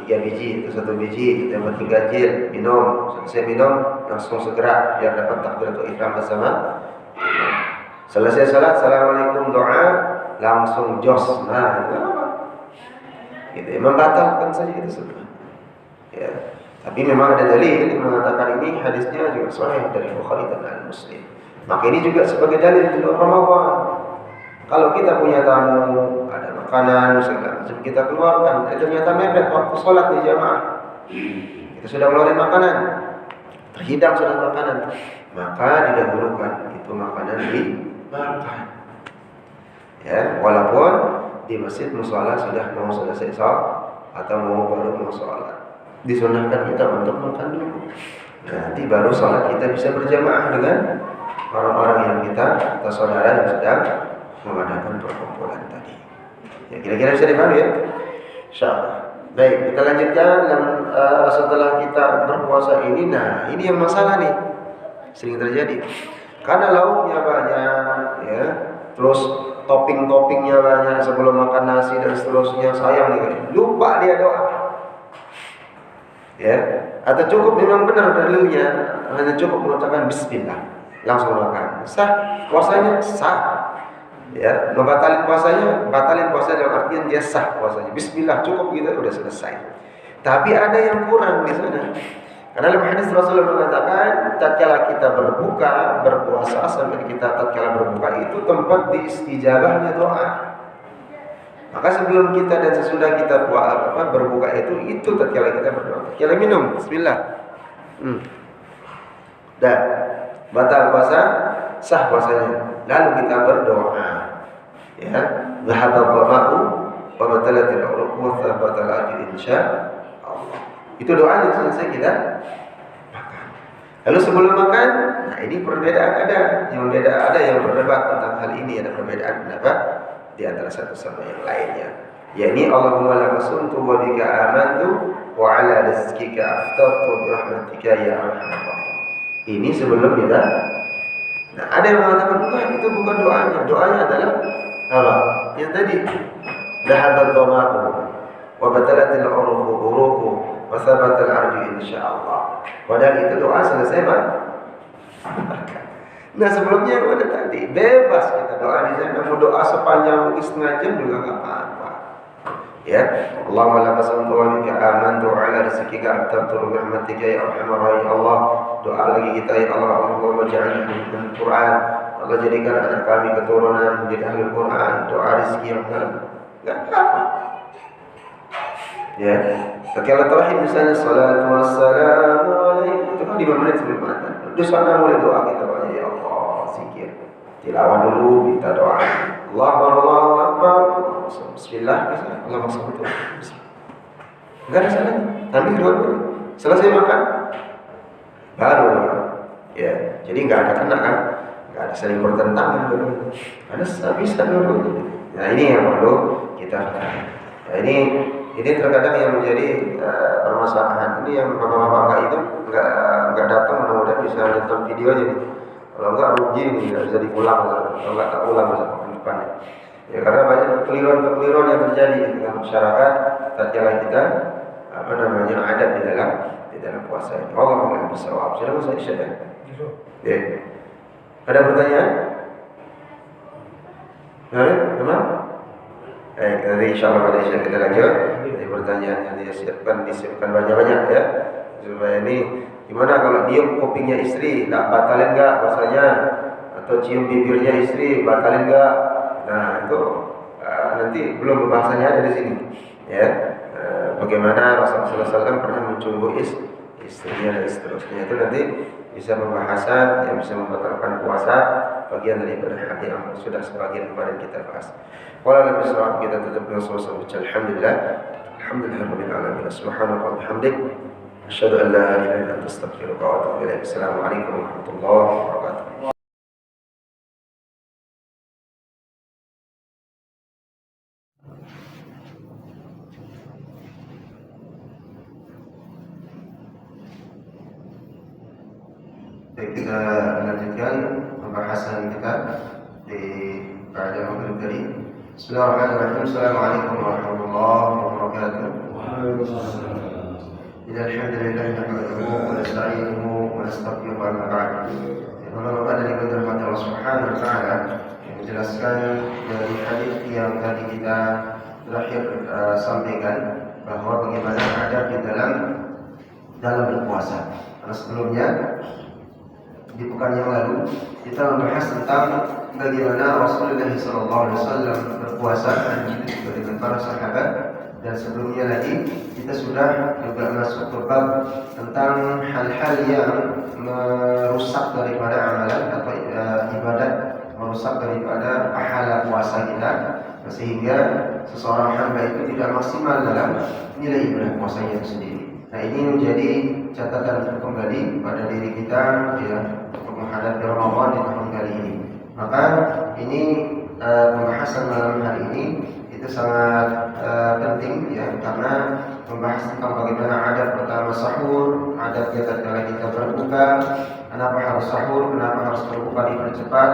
3 biji atau 1 biji, kita buat 3 jil, minum. Selesai minum langsung segera biar dapat takbiratul ihram bersama. Selesai salat, assalamualaikum, doa, langsung jos. Nah, itu apa? Gitu, membatalkan saja itu semua. Ya. Tapi memang ada dalil yang mengatakan ini hadisnya juga sahih dari Bukhari dan Muslim. Maka ini juga sebagai dalil di luar Ramadan. Kalau kita punya tamu, ada makanan, segala macam kita keluarkan. Ternyata mepet waktu sholat di jamaah. Kita sudah ngeluarin makanan, terhidang sudah makanan, maka didahulukan itu makanan dimakan. Ya, walaupun di masjid mushola sudah mau selesai sholat atau baru mau sholat, disunahkan kita untuk makan dulu. Nanti baru sholat kita bisa berjamaah dengan orang-orang yang kita saudara yang sedang mengadakan perkumpulan tadi. Ya, kira-kira bisa dipahami ya? Insyaallah. Baik, kita lanjutkan dan setelah kita berpuasa ini, nah ini yang masalah nih sering terjadi. Karena lauknya banyak, ya, terus topping-toppingnya banyak sebelum makan nasi dan seterusnya, sayang nih, lupa dia doa. Ya, atau cukup memang benar dalilnya hanya cukup mengucapkan Bismillah langsung makan, sah puasanya, sah. Ya, batalin puasanya dalam artian dia sah puasanya. Bismillah cukup gitu udah selesai. Tapi ada yang kurang di sana. Karena dalam hadis Rasulullah mengatakan, tatkala kita berpuasa sampai kita tatkala berbuka itu tempat diistijabahnya doa. Maka sebelum kita dan sesudah kita berbuka itu tatkala kita berdoa. Tatkala minum, bismillah. Dan batal puasa, sah puasanya. Lalu kita berdoa. Ya, dhahaba dhama'u wa batalatil uruq wa thabatal ajr insyaallah. Itu doanya selesai kita makan. Lalu sebelum makan, nah ini perbedaan ada yang berdebat tentang hal ini, ada perbedaan pendapat di antara satu sama yang lainnya. Yani Allahumma laka suntu wa bika amantu wa ala rizqika aftartu bi rahmatika ya arhamar rahim. Ini sebelum kita. Nah, ada yang mengatakan enggak, itu bukan doanya. Doanya adalah apa? Yang tadi. Dhahabat dhama'u wa batalatil uruqu wa thabatal arju insyaallah. Padahal itu doa selesai Pak. Nah, sebelumnya yang ada tadi, bebas kita doa di sana, mau doa sepanjang setengah jam juga enggak apa-apa. Ya, Allahumma laka aslamtu wa bika amantu ala rizqika aftartu bi rahmatika ya arhamar rahim. Allah, doa lagi kita ya Allah, Allahumma ja'alna min Quran. Allah jadikan anak kami keturunan di ahli Quran, doa rezeki yang enggak apa. Ya, kalau terakhir misalnya salatu wassalamu alaihi, itu kan 5 menit sebelum azan. Terus sana mulai doa kita banyak ya Allah, zikir. Tilawah dulu, minta doa. Allahu akbar. Bismillah, Allah maksud itu. Enggak ada salahnya. Ambil doa dulu. Selesai makan, baru doa. Ya, jadi enggak ada kena kan? Enggak ada saling bertentangan dulu. Ada bisa dulu. Nah, ini yang perlu kita lakukan. Nah, ini terkadang yang menjadi permasalahan. Ini yang bapak-bapak itu enggak datang, mudah-mudahan bisa nonton video jadi. Kalau enggak rugi ini, enggak bisa diulang. Kalau enggak tak ulang masa depannya. Ya, karena banyak kekeliruan yang terjadi di tengah masyarakat tatkala kita adab di dalam puasa ini. Allah yang bersawab. Sudah masa isya ya? Ya. Ada pertanyaan? Teman? Nanti insyaallah pada isya kita lanjut. Jadi pertanyaan yang disiapkan banyak-banyak ya. Supaya ini gimana kalau cium kupingnya istri, tak batalin enggak puasanya? Atau cium bibirnya istri, batalin enggak? Nah, itu nanti belum pembahasannya ada di sini. Ya. Bagaimana Rasulullah SAW pernah mencumbu istrinya dan seterusnya. Itu nanti bisa pembahasan yang bisa membatalkan puasa, bagian daripada hadis yang sudah sebagian kemarin kita bahas. Walau lebih selawat kita tetap bersoal alhamdulillah. Alhamdulillahirabbil alamin. Subhanallah wa bihamdik. Asyhadu an la ilaha illa anta astaghfiruka wa atubu ilaik. Assalamualaikum warahmatullahi wabarakatuh. Baik, kita lanjutkan pembahasan kita di pada maghrib tadi. Bismillahirrahmanirrahim. Assalamualaikum warahmatullahi wabarakatuh. Waalaikumsalam. Alhamdulillah nahmaduhu wa nasta'inuhu wa nastaghfiruh wa nasta'in. Bapak dari rahmat Allah Subhanahu wa taala yang menjelaskan dari hadis yang tadi kita terakhir sampaikan bahwa bagaimana adab di dalam berpuasa. Karena sebelumnya di pekan yang lalu kita membahas tentang bagaimana Rasulullah SAW berpuasa dan juga dengan para sahabat, dan sebelumnya lagi kita sudah juga masuk ke bab tentang hal-hal yang merusak daripada amalan atau ibadat, merusak daripada pahala puasa kita, sehingga seseorang hamba itu tidak maksimal dalam nilai ibadah puasanya itu sendiri. Nah, ini menjadi catatan kembali pada diri kita ya, untuk menghadapi Ramadan di tahun kali ini. Maka ini pembahasan malam hari ini itu sangat penting ya, karena membahas tentang bagaimana adab pertama sahur, adab tatkala kita berbuka, kenapa harus sahur, kenapa harus berbuka dipercepat.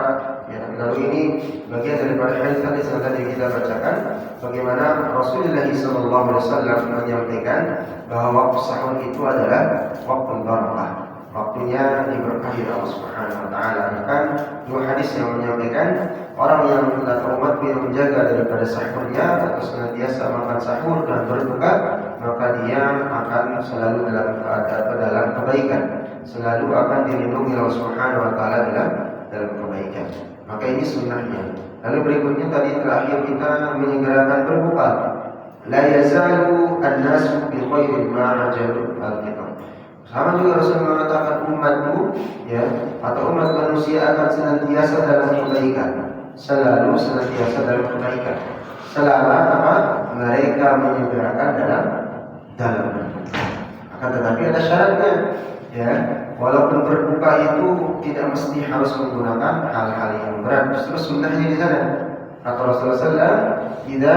Ya, lalu ini bagian daripada hadis yang tadi kita bacakan, bagaimana Rasulullah SAW menyampaikan bahwa waktu sahur itu adalah waktu barakah, waktunya diberkahi Allah Subhanahu wa taala. Bahkan dua hadis yang menyampaikan orang yang atau umat yang menjaga daripada sahurnya atau senantiasa makan sahur dan berbuka, maka dia akan selalu dalam kebaikan, selalu akan dilindungi Allah Subhanahu wa taala dalam kebaikan. Maka ini sunnahnya. Lalu berikutnya tadi terakhir kita menyegerakan berbuka. La yazalu an-nasu bi khairin ma ajalu al-kitab. Sama juga Rasul mengatakan umatku ya, atau umat manusia akan senantiasa dalam kebaikan, selalu senantiasa dalam kebaikan, selama apa? Mereka menyegerakan dalam. Akan tetapi ada syaratnya, ya. Walaupun berbuka itu tidak mesti harus menggunakan hal-hal yang berat. Justru sunnahnya di sana. Kata Rasulullah SAW, "Idza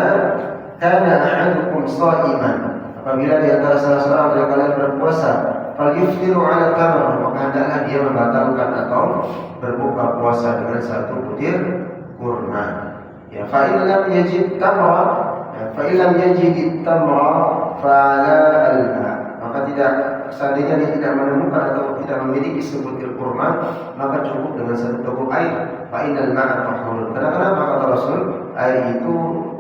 kana ahadukum sha'iman," apabila di antara salah seorang dari kalian berpuasa, falyuftiru 'ala tamr, maka hendaklah dia membatalkan atau berbuka puasa dengan satu butir kurma. Ya, fa in lam yajid tamra, fa in lam yajid tamra fa 'ala al-ma. Maka seandainya dia tidak menemukan atau tidak memiliki sebutir kurma, maka cukup dengan satu teguk air. Fa innal ma'a tahurun. Kenapa kata Rasul? Air itu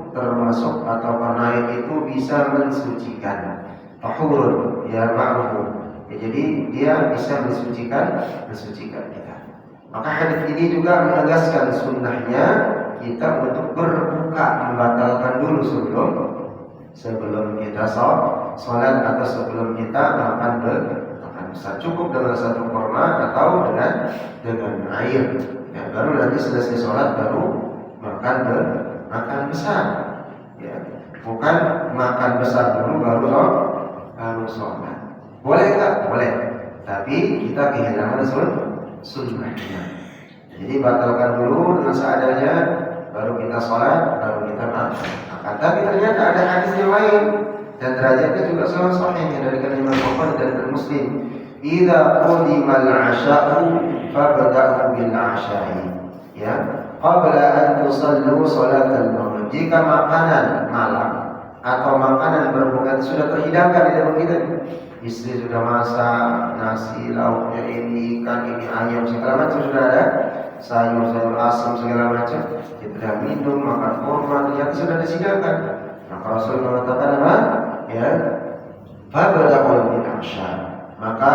termasuk atau karena air itu bisa mensucikan. Tahurun, ya ma'rufu. Ya, jadi dia bisa mensucikan kita. Maka hadis ini juga menegaskan sunnahnya kita untuk berbuka, membatalkan dulu sebelum kita sholat atau sebelum kita makan besar. Cukup dengan satu kurma atau dengan air. Ya, baru nanti selesai sholat baru makan besar. Ya, bukan makan besar dulu baru sholat. Boleh nggak? Boleh. Tapi kita kehilangan sunnahnya. Jadi batalkan dulu dengan seadanya, baru kita sholat, baru kita makan. Tapi ternyata ada hadis yang lain dan derajatnya juga sahih dari Imam Bukhari dan Muslim. Idza qudimal 'asha'u fabda'u bil 'asha'i. Ya, qabla an tusallu salatal maghrib. Jika makanan malam atau makanan berbuka sudah terhidangkan di dalam kita, istri sudah masak nasi, lauknya ini, ikan ini, ayam segala macam sudah ada, sayur asam segala macam, kita sudah minum, makan kurma, ternyata sudah disediakan. Maka Rasul mengatakan apa? Ya, fabda'u bil 'asha'. Maka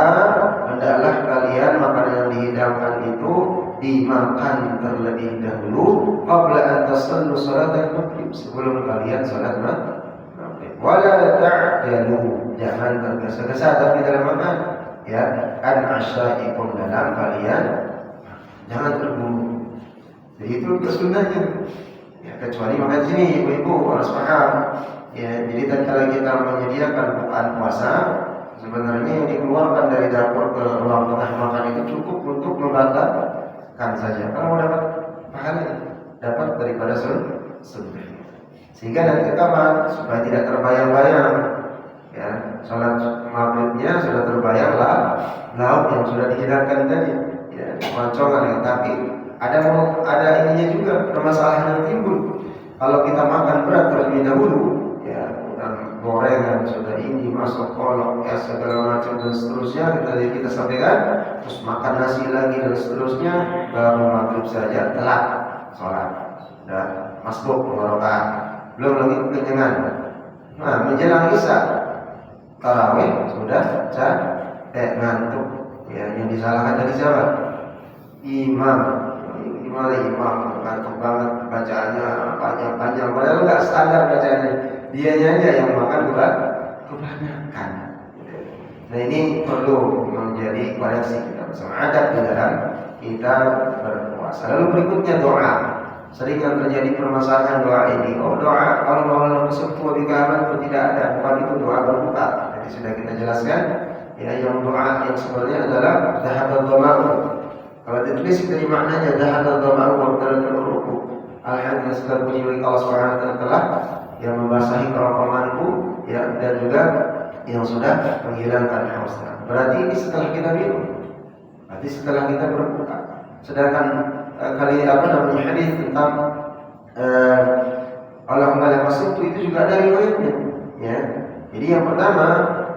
hendaklah kalian makanan yang dihidangkan itu dimakan terlebih dahulu qabla an tasallu salatal maghrib, sebelum kalian salat maghrib. Wala ta'dalu, jangan tergesa-gesa tapi dalam makan, ya, an asya'ikum, dalam kalian jangan terburu. Jadi itu kesunnahnya. Ya, kecuali makan sini ibu-ibu harus paham. Ya, jadi kalau kita menyediakan bukaan puasa, sebenarnya yang dikeluarkan dari dapur ke ruang tengah makan itu cukup untuk membatalkan saja. Kamu dapat pahala, dapat daripada sunnah. Sehingga nanti kapan supaya tidak terbayang-bayang, ya, sholat maghribnya sudah terbayang lauk yang sudah dihidangkan tadi, ya, koncongan. Tapi ada ininya juga, permasalahan yang timbul. Kalau kita makan berat terlebih dahulu, ya, gorengan sudah ini masuk kolok, ya, segala macam dan seterusnya kita sampaikan, terus makan nasi lagi dan seterusnya, baru maghrib saja telat sholat, sudah masuk rakaat, belum lagi kekenyangan. Nah, menjelang isya tarawih sudah ngantuk. Ya, yang disalahkan dari siapa? Imam ngantuk banget, bacaannya panjang, padahal nggak standar bacaannya. Dianya aja yang makan kebanyakan. Nah, ini perlu menjadi koreksi kita bersama, adat di dalam kita berpuasa. Lalu berikutnya doa. Sering yang terjadi permasalahan doa ini. Doa Allah bersetu bikaman itu tidak ada, bukan itu doa berbuka. Jadi sudah kita jelaskan, ya, yang doa yang sebenarnya adalah dhahaba dhama'u. Kalau ditulis dari maknanya dhahaba dhama'u wa talatul ruku. Alhamdulillah segala puji bagi Allah Subhanahu wa taala yang membasahi kerongkonganku, ya, dan juga yang sudah menghilangkan haus. Berarti ini setelah kita minum, berarti setelah kita berbuka. Sedangkan hadis tentang Allahumma la masuktu itu juga ada riwayatnya, ya. Jadi yang pertama,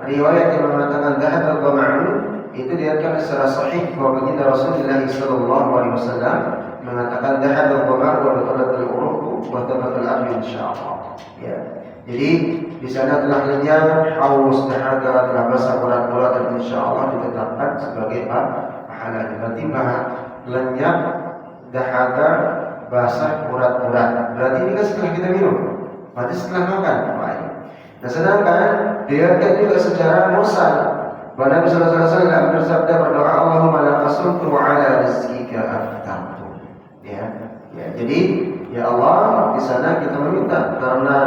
riwayat yang mengatakan dhahaba dhama'u itu diriwayatkan secara sahih bahwa baginda Rasulullah sallallahu alaihi wasallam mengatakan dhahaba dhama'u wa batalatul uruq wa tabatul ajr insyaallah. Ya. Jadi di sana telah lenyap haus, dahaga, telah basah urat-urat, dan insyaallah ditetapkan sebagai pahala. Berarti lenyap, dahaga, basah urat-urat. Berarti ini kan setelah kita minum. Berarti setelah makan. Baik. Nah, sedangkan diriwayatkan juga secara mursal bahwa Nabi sallallahu alaihi wasallam bersabda, berdoa, Allahumma la qasumtu ala rizqika aftartu. Ya. Jadi Ya Allah, di sana kita meminta karena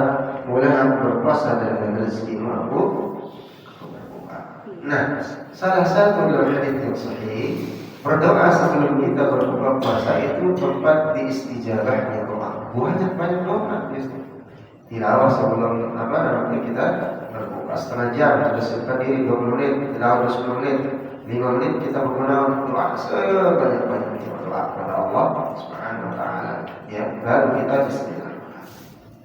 mulai berpuasa dan rezekimu aku berbuka. Nah, salah satu dalam hadis yang sahih, berdoa sebelum kita berbuka puasa itu tempat diistijabahnya doa. Banyak doa biasanya. Tilawah sebelum kita berbuka setengah jam, sudah siapkan diri 20 menit, tilawah 10 menit, 5 menit kita berguna doa sebanyak-banyaknya doa kepada Allah Subhanahu wa taala. Ya, baru kita bismillah.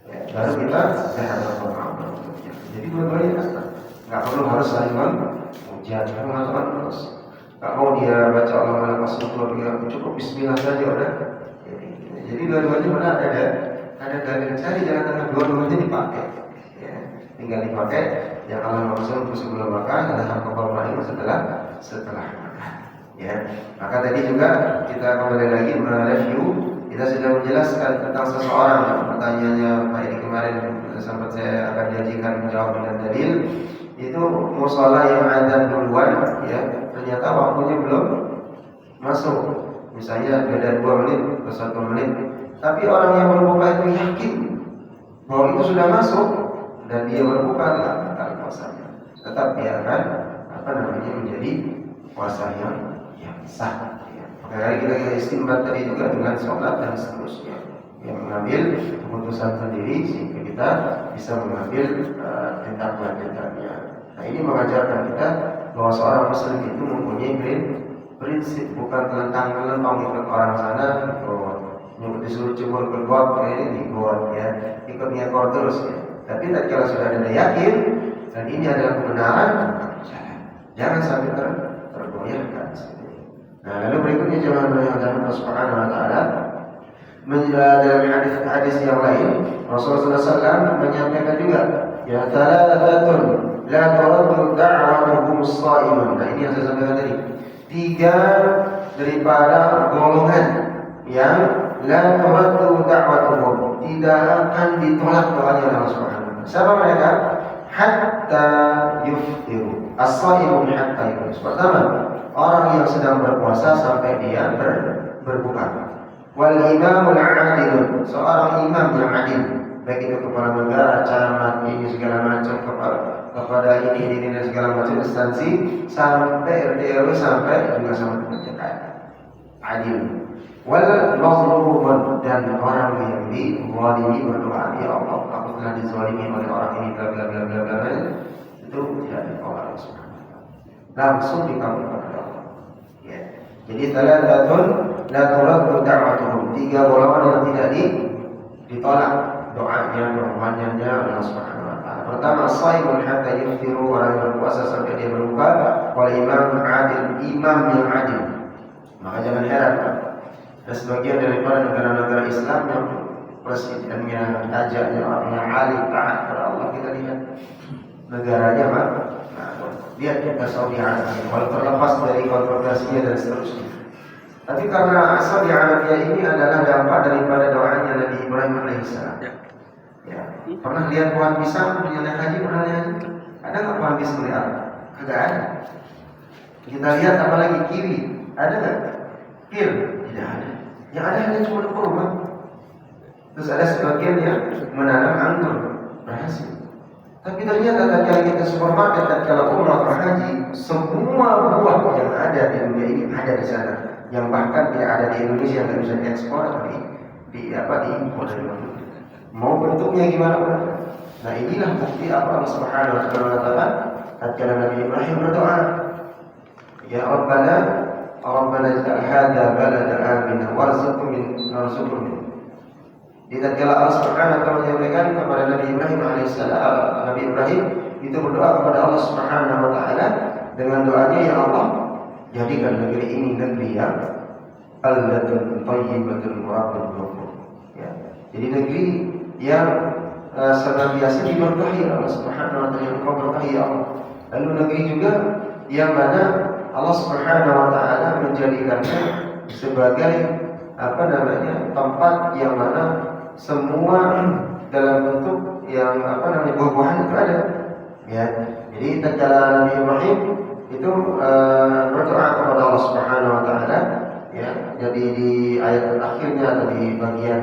Ya, baru kita sehat berdoa. Jadi dua-duanya asal. Enggak perlu harus saling memuja, mengatakan terus. Enggak mau dia baca Allah Rasulullah dia cukup bismillah saja udah. Jadi dua-duanya mana ada dalil cari jalan tengah, dua-duanya dipakai. Ya, tinggal dipakai yang Allah Rasul sebelum makan ada hakul rahim setelah makan. Ya, maka tadi juga kita kembali lagi mereview, kita sudah menjelaskan tentang seseorang. Pertanyaannya Pak Edi kemarin sempat saya akan janjikan menjawab dengan dalil. Itu musola yang ada duluan, ya ternyata waktunya belum masuk. Misalnya beda 2 menit atau 1 menit, tapi orang yang berbuka itu yakin bahwa itu sudah masuk dan dia berbuka tidak batal puasanya. Tetap biarkan menjadi puasa yang sah. Ya. Maka kita istimbat tadi juga dengan sholat dan seterusnya, yang mengambil keputusan sendiri sehingga kita bisa mengambil tindakan-tindakannya. Nah, ini mengajarkan kita bahwa seorang muslim itu mempunyai prinsip, bukan telentang-telentang ikut orang sana, disuruh cebur ke got ini di got, ya ikut ngekor terus, ya. Tapi tatkala sudah ada yakin dan ini adalah kebenaran, jangan sampai tergoyahkan. Nah, lalu berikutnya jangan bergoyahkan Allah Subhanahu wa taala. Dalam hadis yang lain Rasulullah SAW menyampaikan juga, ya thalathatun la turaddu da'watuhum as-sha'imun. Nah, ini yang saya sampaikan tadi. 3 daripada golongan yang la turaddu da'watuhum, tidak akan ditolak doanya Allah Subhanahu wa taala. Siapa mereka? Hatta yuftiru. As-sha'imun hatta yuftiru. Pertama, orang yang sedang berpuasa sampai dia berbuka. Wal imamul adil, seorang imam yang adil, baik itu kepala negara, camat, ini segala macam, kepada ini dan segala macam instansi, sampai RT RW, sampai juga sampai pencegahan adil. Wal mazlumun, dan orang yang dizalimi berdoa, ya Allah, aku telah dizalimi oleh orang ini, bla bla bla bla bla, itu tidak ditolak langsung dikabulkan oleh Allah. Ya. Jadi thalathatun la turaddu da'watuhum, 3 golongan yang tidak ditolak doanya, permohonannya Allah Subhanahu wa taala. Pertama, sha'imun hatta yuftiru, orang yang berpuasa sampai dia berbuka. Wal imam adil, imam yang adil. Maka jangan heran, ada sebagian daripada negara-negara Islam yang presidennya, raja-nya orang yang alim taat kepada Allah, kita lihat negaranya Pak. Lihat kita Saudi Arabia, kalau terlepas dari kontroversinya dan seterusnya. Tapi karena Saudi Arabia ini adalah dampak daripada doanya Nabi Ibrahim alaihissalam. Ya. Pernah lihat pohon pisang punya naik haji? Pernah lihat? Ada nggak pohon pisang di Arab? Agak ada. Kita lihat apalagi kiwi, ada nggak? Pir, tidak ada. Yang ada hanya cuma kurma. Terus ada sebagian yang menanam anggur, berhasil. Tapi ternyata tatkala kita supermarket, tatkala umrah atau haji, semua buah yang ada di dunia ini ada di sana. Yang bahkan tidak ada di Indonesia, yang tidak bisa diekspor atau diimpor dari luar. Mau bentuknya gimana pun. Nah, inilah bukti apa Allah Subhanahu wa taala tatkala Nabi Ibrahim berdoa, ya Rabbana ij'al hadza baladan aminan warzuqna min. Di tatkala Allah Subhanahu wa taala menyampaikan kepada Nabi Ibrahim alaihissalam, Nabi Ibrahim itu berdoa kepada Allah Subhanahu wa taala dengan doanya, ya Allah, jadikan negeri ini negeri yang allatun thayyibatun murabbun ghafur. Ya. Jadi negeri yang senantiasa diberkahi Allah Subhanahu wa taala, yang Engkau berkahi ya Allah. Lalu negeri juga yang mana Allah Subhanahu wa taala menjadikannya sebagai tempat yang mana semua dalam bentuk yang buah-buahan itu ada. Ya. Jadi tatkala Nabi Ibrahim itu berdoa kepada Allah Subhanahu wa taala, ya, Jadi di ayat terakhirnya atau di bagian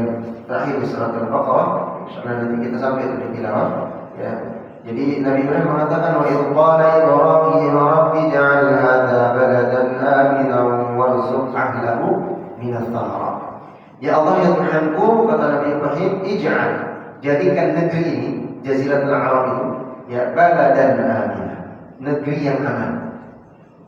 terakhir di surat Al-Baqarah, insyaallah nanti kita sampai itu di tilawah. Ya. Jadi Nabi Ibrahim mengatakan wa idh qala Ibrahim rabbi ja'al hadza baladan aminan warzuq ahlahu min ath-thamarat. Ya Allah ya Tuhanku, kata Nabi Ibrahim, ij'al, jadikan negeri ini, Jaziratul Arab itu, ya baladan aminan, negeri yang aman.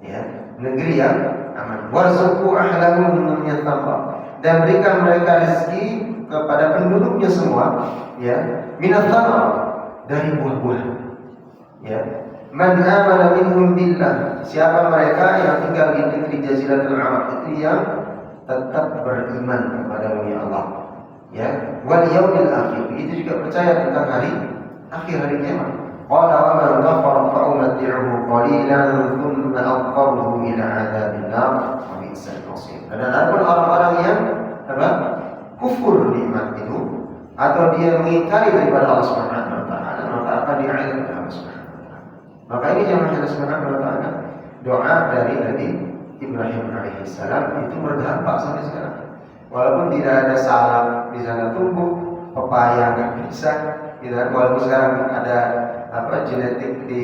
Ya, negeri yang aman. Warzuqu ahlahu min ath-thamarat, dan berikan mereka rezeki kepada penduduknya semua, ya, min ath-thamarat, dari buah-buah. Ya. Man amana minhum billah, siapa mereka yang tinggal di negeri Jaziratul Arab itu yang tetap beriman kepada Allah. Ya. Wal yaumil akhir, itu juga percaya tentang hari akhir, hari kiamat. Qala wa man kafara fa umatti'uhu qalilan thumma aqarruhu ila 'adzabil nar wa bi'sal masir. Dan ada pun orang-orang yang kufur nikmat itu atau dia mengingkari daripada Allah Subhanahu wa taala, maka akan diazab oleh Allah Subhanahu wa taala. Maka ini jemaah Allah Subhanahu wa taala, doa dari Nabi Ibrahim alaihissalam itu berdampak sampai sekarang. Walaupun tidak ada salak di sana tumbuh, pepaya nggak bisa, tidak. Walaupun sekarang ada genetik di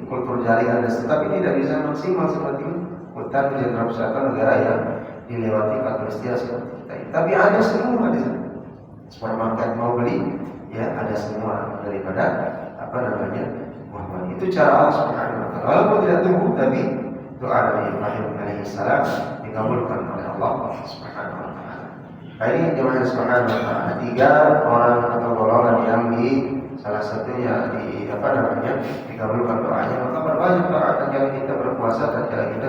kultur jaringan dan tetapi tidak bisa maksimal seperti hutan Jenderal Pusaka, negara yang dilewati katulistiwa seperti kita. Tapi ada semua di sana. Supermarket mau beli, ya ada semua daripada buah-buahan. Itu cara Allah Subhanahu wa taala. Walaupun tidak tumbuh, tapi doa Nabi Ibrahim alaihissalam dikabulkan oleh Allah Subhanahu wa taala. Ini jemaah Subhanahu wa taala, 3 orang atau golongan yang di salah satunya dikabulkan doanya, maka berbanyak doa tatkala kita berpuasa, tatkala kita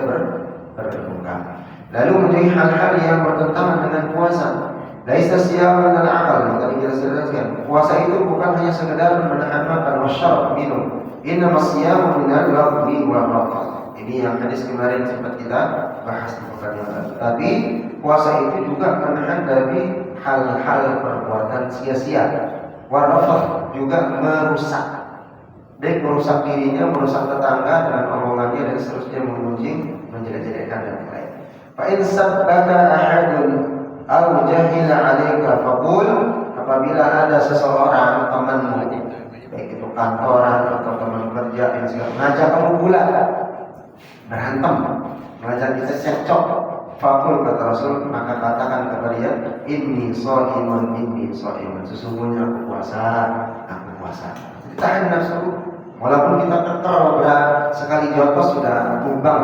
berbuka. Lalu menjadi hal-hal yang bertentangan dengan puasa. Laisa siyaman al-aqal, tadi kita jelaskan. Puasa itu bukan hanya sekedar menahan makan, wasyarab, minum. Innama siyamu min al-lagwi wa rafath. Ini yang hadis kemarin sempat kita bahas di pekan yang lalu. Tapi puasa itu juga menahan dari hal-hal perbuatan sia-sia. Wa rafath, juga merusak. Baik merusak dirinya, merusak tetangga dengan omongannya dan seterusnya, mengunjing, menjelek-jelekkan dan lain-lain. Fa in sabbaka ahadun aw jahila 'alaika faqul, apabila ada seseorang temanmu, baik itu kantoran atau teman kerja yang segala ngajak kamu pula berantem, ngajak kita cekcok, faqul, kata Rasul, maka katakan kepada dia, inni shaimun, sesungguhnya aku puasa. Tahan nafsu, walaupun kita keker sekali jotos sudah tumbang,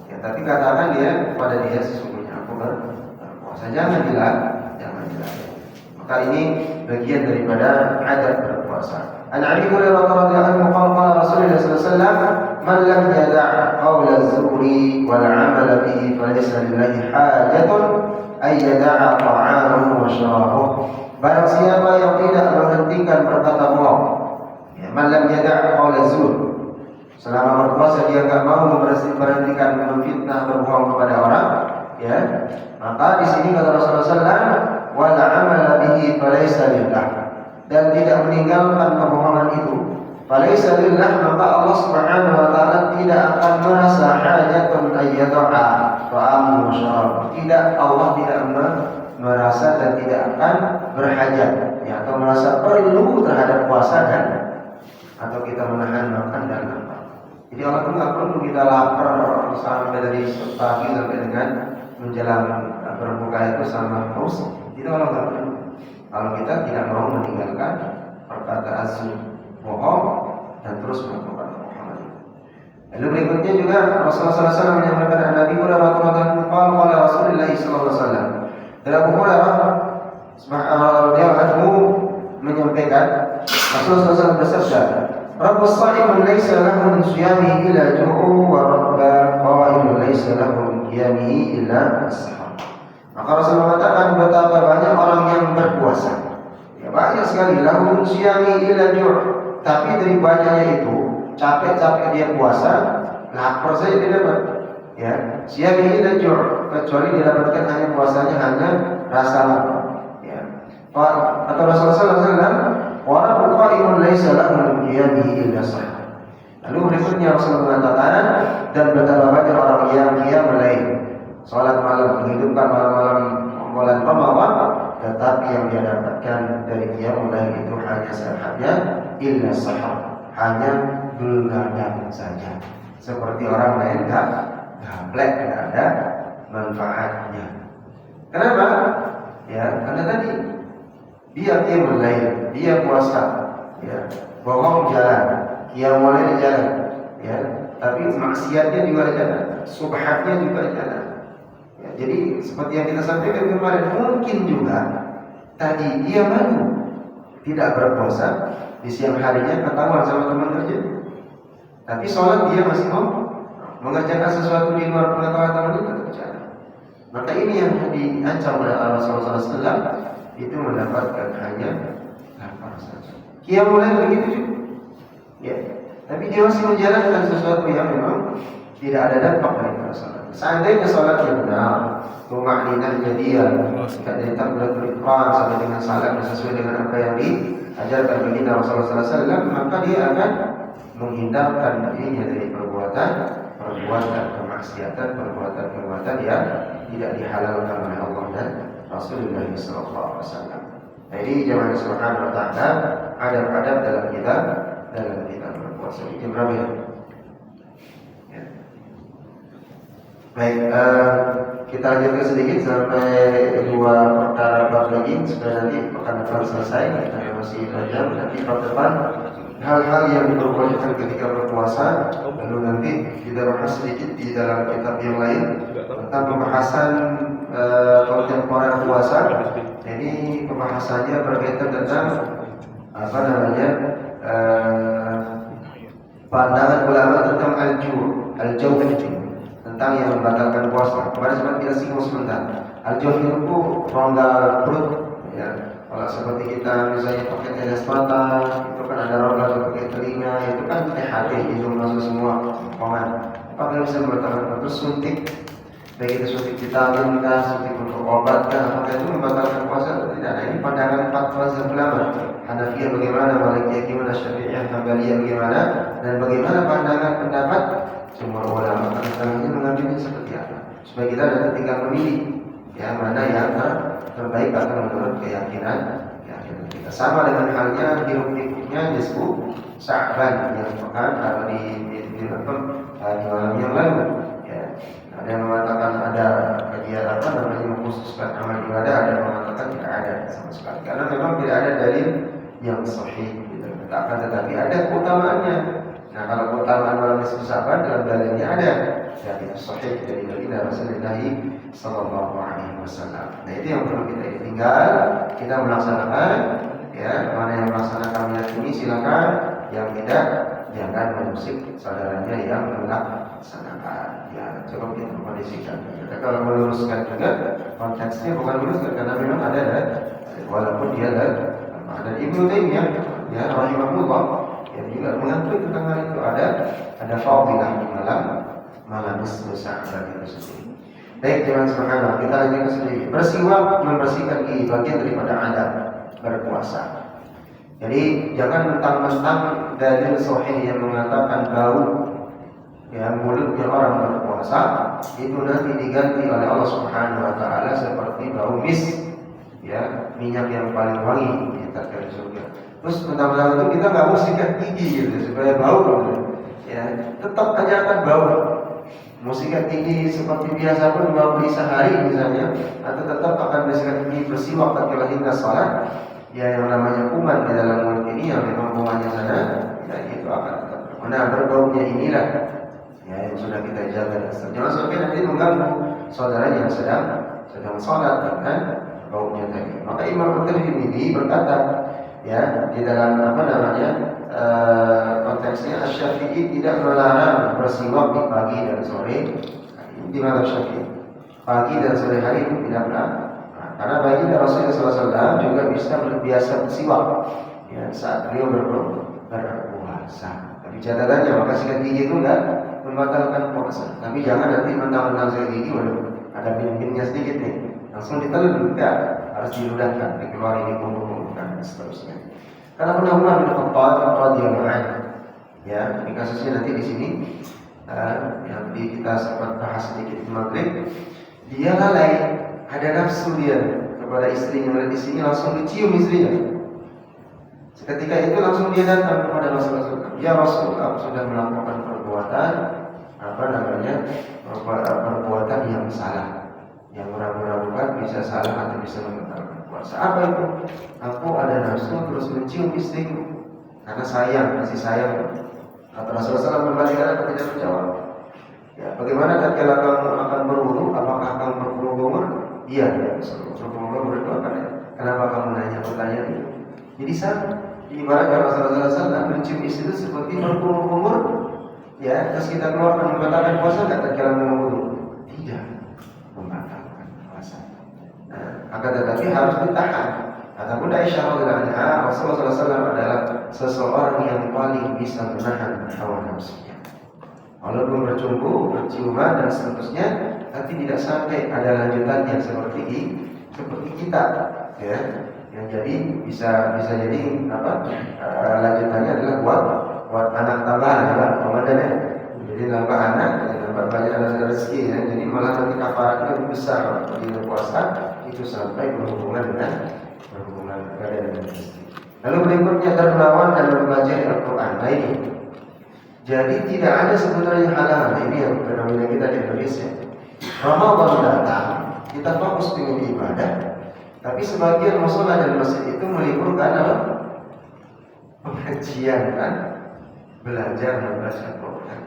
ya, tapi katakan dia kepada dia, sesungguhnya aku berpuasa. Jangan bilang. Maka ini bagian daripada adab berpuasa. An Abi Hurairah radhiyallahu anhu qala Rasulullah sallallahu alaihi wasallam, man lam yada' qawla az-zuri wal 'amala bihi falaysa lillahi hajatun ay yada'a ta'amahu wa syarabahu. Barang siapa yang tidak menghentikan perkataan bohong, ya, man lam yada' qawla az-zur, selama berpuasa dia enggak mau memberhentikan memfitnah, berbohong kepada orang, ya, maka di sini kata Rasulullah SAW, wala amala bihi falaysa lillah, dan tidak meninggalkan kebohongan itu, falaysa lillah, maka Allah Subhanahu wa taala tidak akan merasa hajatun ayyada'a ta'amu wa syarab. Tidak, Allah tidak merasa dan tidak akan berhajat, ya, atau merasa perlu terhadap puasa dan atau kita menahan makan dan apa. Jadi Allah itu nggak perlu kita lapar sampai dari pagi sampai dengan menjelang berbuka itu sama haus. Itu Allah nggak perlu. Kalau kita tidak mau meninggalkan perkataan bohong dan terus melakukan kebohongan. Lalu berikutnya juga Rasulullah SAW menyampaikan an Nabi Hurairah radhiyallahu anhu Rasulullah sallallahu alaihi wasallam. Dari Abu Hurairah radhiyallahu anhu menyampaikan Rasulullah SAW bersabda, Rabbus shaimun laisa lahu min siyamihi illa ju'u wa rabbul qaimun laisa lahu min qiyamihi illa as-sahar. Maka Rasul mengatakan betapa banyak orang yang berpuasa. Ya, banyak sekali lahu min siyamihi illa ju', tapi dari banyaknya itu capek-capek dia puasa, lapar saja dia dapat. Ya, siyamihi illa ju', kecuali didapatkan hanya puasanya hanya rasa lapar. Ya. Kata Rasulullah sallallahu alaihi wasallam, wa rabbul qaimun laisa lahu min qiyamihi illa sahar. Lalu berikutnya Rasulullah mengatakan, dan betapa banyak orang yang qiyamul lail, salat malam, menghidupkan malam-malam bulan Ramadan, tetapi yang dia dapatkan dari qiyamul lail itu hanya sahaja illa sahar, hanya begadang saja. Seperti orang lain gaplek, tidak ada manfaatnya. Kenapa? Ya, karena tadi dia qiyamul lail, dia puasa, ya, bohong jalan, qiyamul lail jalan, ya, tapi maksiatnya juga jalan, subhatnya juga jalan. Ya, jadi seperti yang kita sampaikan kemarin, mungkin juga tadi dia malu tidak berpuasa, di siang harinya ketahuan sama teman kerja, tapi sholat dia masih mau mengerjakan sesuatu di luar pengetahuan teman itu terjadi. Maka ini yang diancam oleh Rasulullah SAW, itu mendapatkan hanya lapar saja. Qiyamul lail begitu juga, ya, tapi dia masih menjalankan sesuatu yang memang tidak ada dampak dari sholat. Seandainya sholatnya benar, tumakninahnya dia tidak dari takbiratul ihram sampai dengan salam sesuai dengan apa yang diajarkan baginda Rasulullah SAW, maka dia akan menghindarkan dirinya dari perbuatan kemaksiatan, perbuatan yang tidak dihalalkan oleh Allah dan Rasulullah SAW. Jadi jemaah subhanahu wa ta'ala, adab-adab dalam kita berpuasa. Jam berapa ya? Baik, kita lanjutkan sedikit sampai 2 perkara bab lagi supaya nanti pekan depan selesai. Kita masih banyak nanti pekan depan hal-hal yang diperbolehkan ketika berpuasa. Lalu nanti kita bahas sedikit di dalam kitab yang lain tentang pembahasan kontemporer puasa. Jadi pembahasannya berkaitan tentang pandangan ulama tentang al-jawf, tentang yang membatalkan puasa. Kemarin sempat kita singgung sebentar. Al-jawf itu rongga perut, ya. Kalau seperti kita misalnya pakai tetes mata, itu kan ada rongga pakai telinga, itu kan THT, hidung masuk semua potongan. Apakah bisa membatalkan puasa? Terus suntik, baik itu suntik vitamin kah, suntik untuk obat kah, apakah itu membatalkan puasa atau tidak? Nah, ini pandangan 4 mazhab ulama. Hanafiyah bagaimana, Malikiyah bagaimana, Syafi'iyah, Hanbaliyah bagaimana, dan bagaimana pandangan pendapat semua ulama. Karena ini mengambilnya seperti apa, supaya kita nanti tinggal memilih ya mana yang terbaik atau menurut keyakinan kita. Sama dengan halnya hiruk-pikuknya nisfu Sya'ban yang pekan kalau di malam yang lalu, ya. Ada yang mengatakan ada kajian mengkhususkan amal ibadah, ada yang mengatakan tidak ada sama sekali, karena memang tidak ada dalil yang sahih gitu. Akan tetapi ada keutamaannya. Nah, kalau keutamaan malam nisfu Sya'ban dalam dalilnya ada, ya itu sahih dari baginda Rasulullah sallallahu alaihi wasallam. Nah, itu yang perlu kita tinggal kita melaksanakan, ya. Mana yang melaksanakan meyakini silakan, yang tidak jangan mengusik saudaranya yang melaksanakan. Ya, coba kita kondisikan. Kita kalau meluruskan juga konteksnya bukan meluruskan, karena memang ada walaupun dia ada Ibnu Taimiyah, ya rahimahullah, yang juga mengakui tentang hal itu, ada fadilah di malam nisfu Sya'ban itu sendiri. Baik, jangan subhanallah, kita lanjutkan sedikit. Bersiwak membersihkan gigi, bagian daripada adab berpuasa. Jadi jangan mentang-mentang dalil sahih yang mengatakan bau ya mulutnya orang berpuasa itu nanti diganti oleh Allah Subhanahu wa taala seperti bau ya, minyak yang paling wangi di surga. Terus mentang-mentang itu kita nggak mau sikat gigi gitu supaya bau, ya tetap aja akan bau. Mau sikat gigi seperti biasa pun 2 kali sehari misalnya, atau tetap akan bersikat gigi bersiwak tatkala hendak salat, ya yang namanya kuman di dalam mulut ini yang memang kumannya sana, ya itu akan tetap. Nah, berbaunya inilah ya yang sudah kita jaga. Jangan sampai nanti mengganggu saudaranya yang sedang salat dengan baunya tadi. Maka Imam At-Tirmidzi berkata, ya di dalam konteksnya Asy-Syafi'i tidak melarang bersiwak di pagi dan sore. Di mazhab Syafi'i pagi dan sore hari itu tidak melarang, karena baginda Rasulullah SAW juga biasa bersiwak ya saat beliau berpuasa. Tapi catatannya, maka sikat gigi itu enggak membatalkan puasa. Tapi jangan nanti mentang-mentang sikat gigi, ada bin-binnya sedikit nih, langsung ditelan, enggak, harus diludahkan, dikeluarin, dikumpul dan seterusnya. Karena pernah Umar bin Khattab radhiyallahu anhu, ya, ini kasusnya nanti di sini, yang kita sempat bahas sedikit di maghrib, dia lalai ada nafsu dia kepada istrinya, di sini langsung dicium istrinya. Seketika itu langsung dia datang kepada Rasulullah. Ya Rasul, aku sudah melakukan perbuatan perbuatan yang salah, yang meragukan bisa salah atau bisa membatalkan puasa. Apa itu? Aku ada nafsu terus mencium istriku karena sayang, kasih sayang. Kata Rasulullah SAW membalikkan atau tidak menjawab. Ya, bagaimana tatkala kamu akan berwudu? Apakah kamu berkumur? Iya, ya Rasulullah. Berkumur itu akan. Kenapa kamu nanya pertanyaan itu? Jadi sama. Ibaratkan Rasulullah SAW mencium istri itu seperti berkumur. Ya, terus kita keluarkan membatalkan puasa nggak tatkala mau wudu? Tidak, membatalkan puasa. Nah, akan tetapi harus ditahan. Kata Bunda Aisyah radhiyallahu anha, Rasulullah SAW adalah seseorang yang paling bisa menahan hawa nafsunya. Walaupun bercumbu, berciuman dan seterusnya, tapi tidak sampai ada lanjutannya seperti kita, ya. Yang jadi bisa jadi lanjutannya adalah buat anak tambahan, ya, komandan ya. Jadi nambah anak, nambah banyak anak rezeki, ya. Jadi malah nanti kafaratnya lebih besar di puasa itu sampai berhubungan dengan rezeki. Lalu berikutnya dermawan dan mempelajari Al-Quran. Nah ini, jadi tidak ada sebenarnya halangan. Ini yang fenomena kita di Indonesia. Ramadan datang, kita fokus dengan ibadah, tapi sebagian musola dan masjid itu meliburkan pengajian, kan, belajar membaca Al-Quran.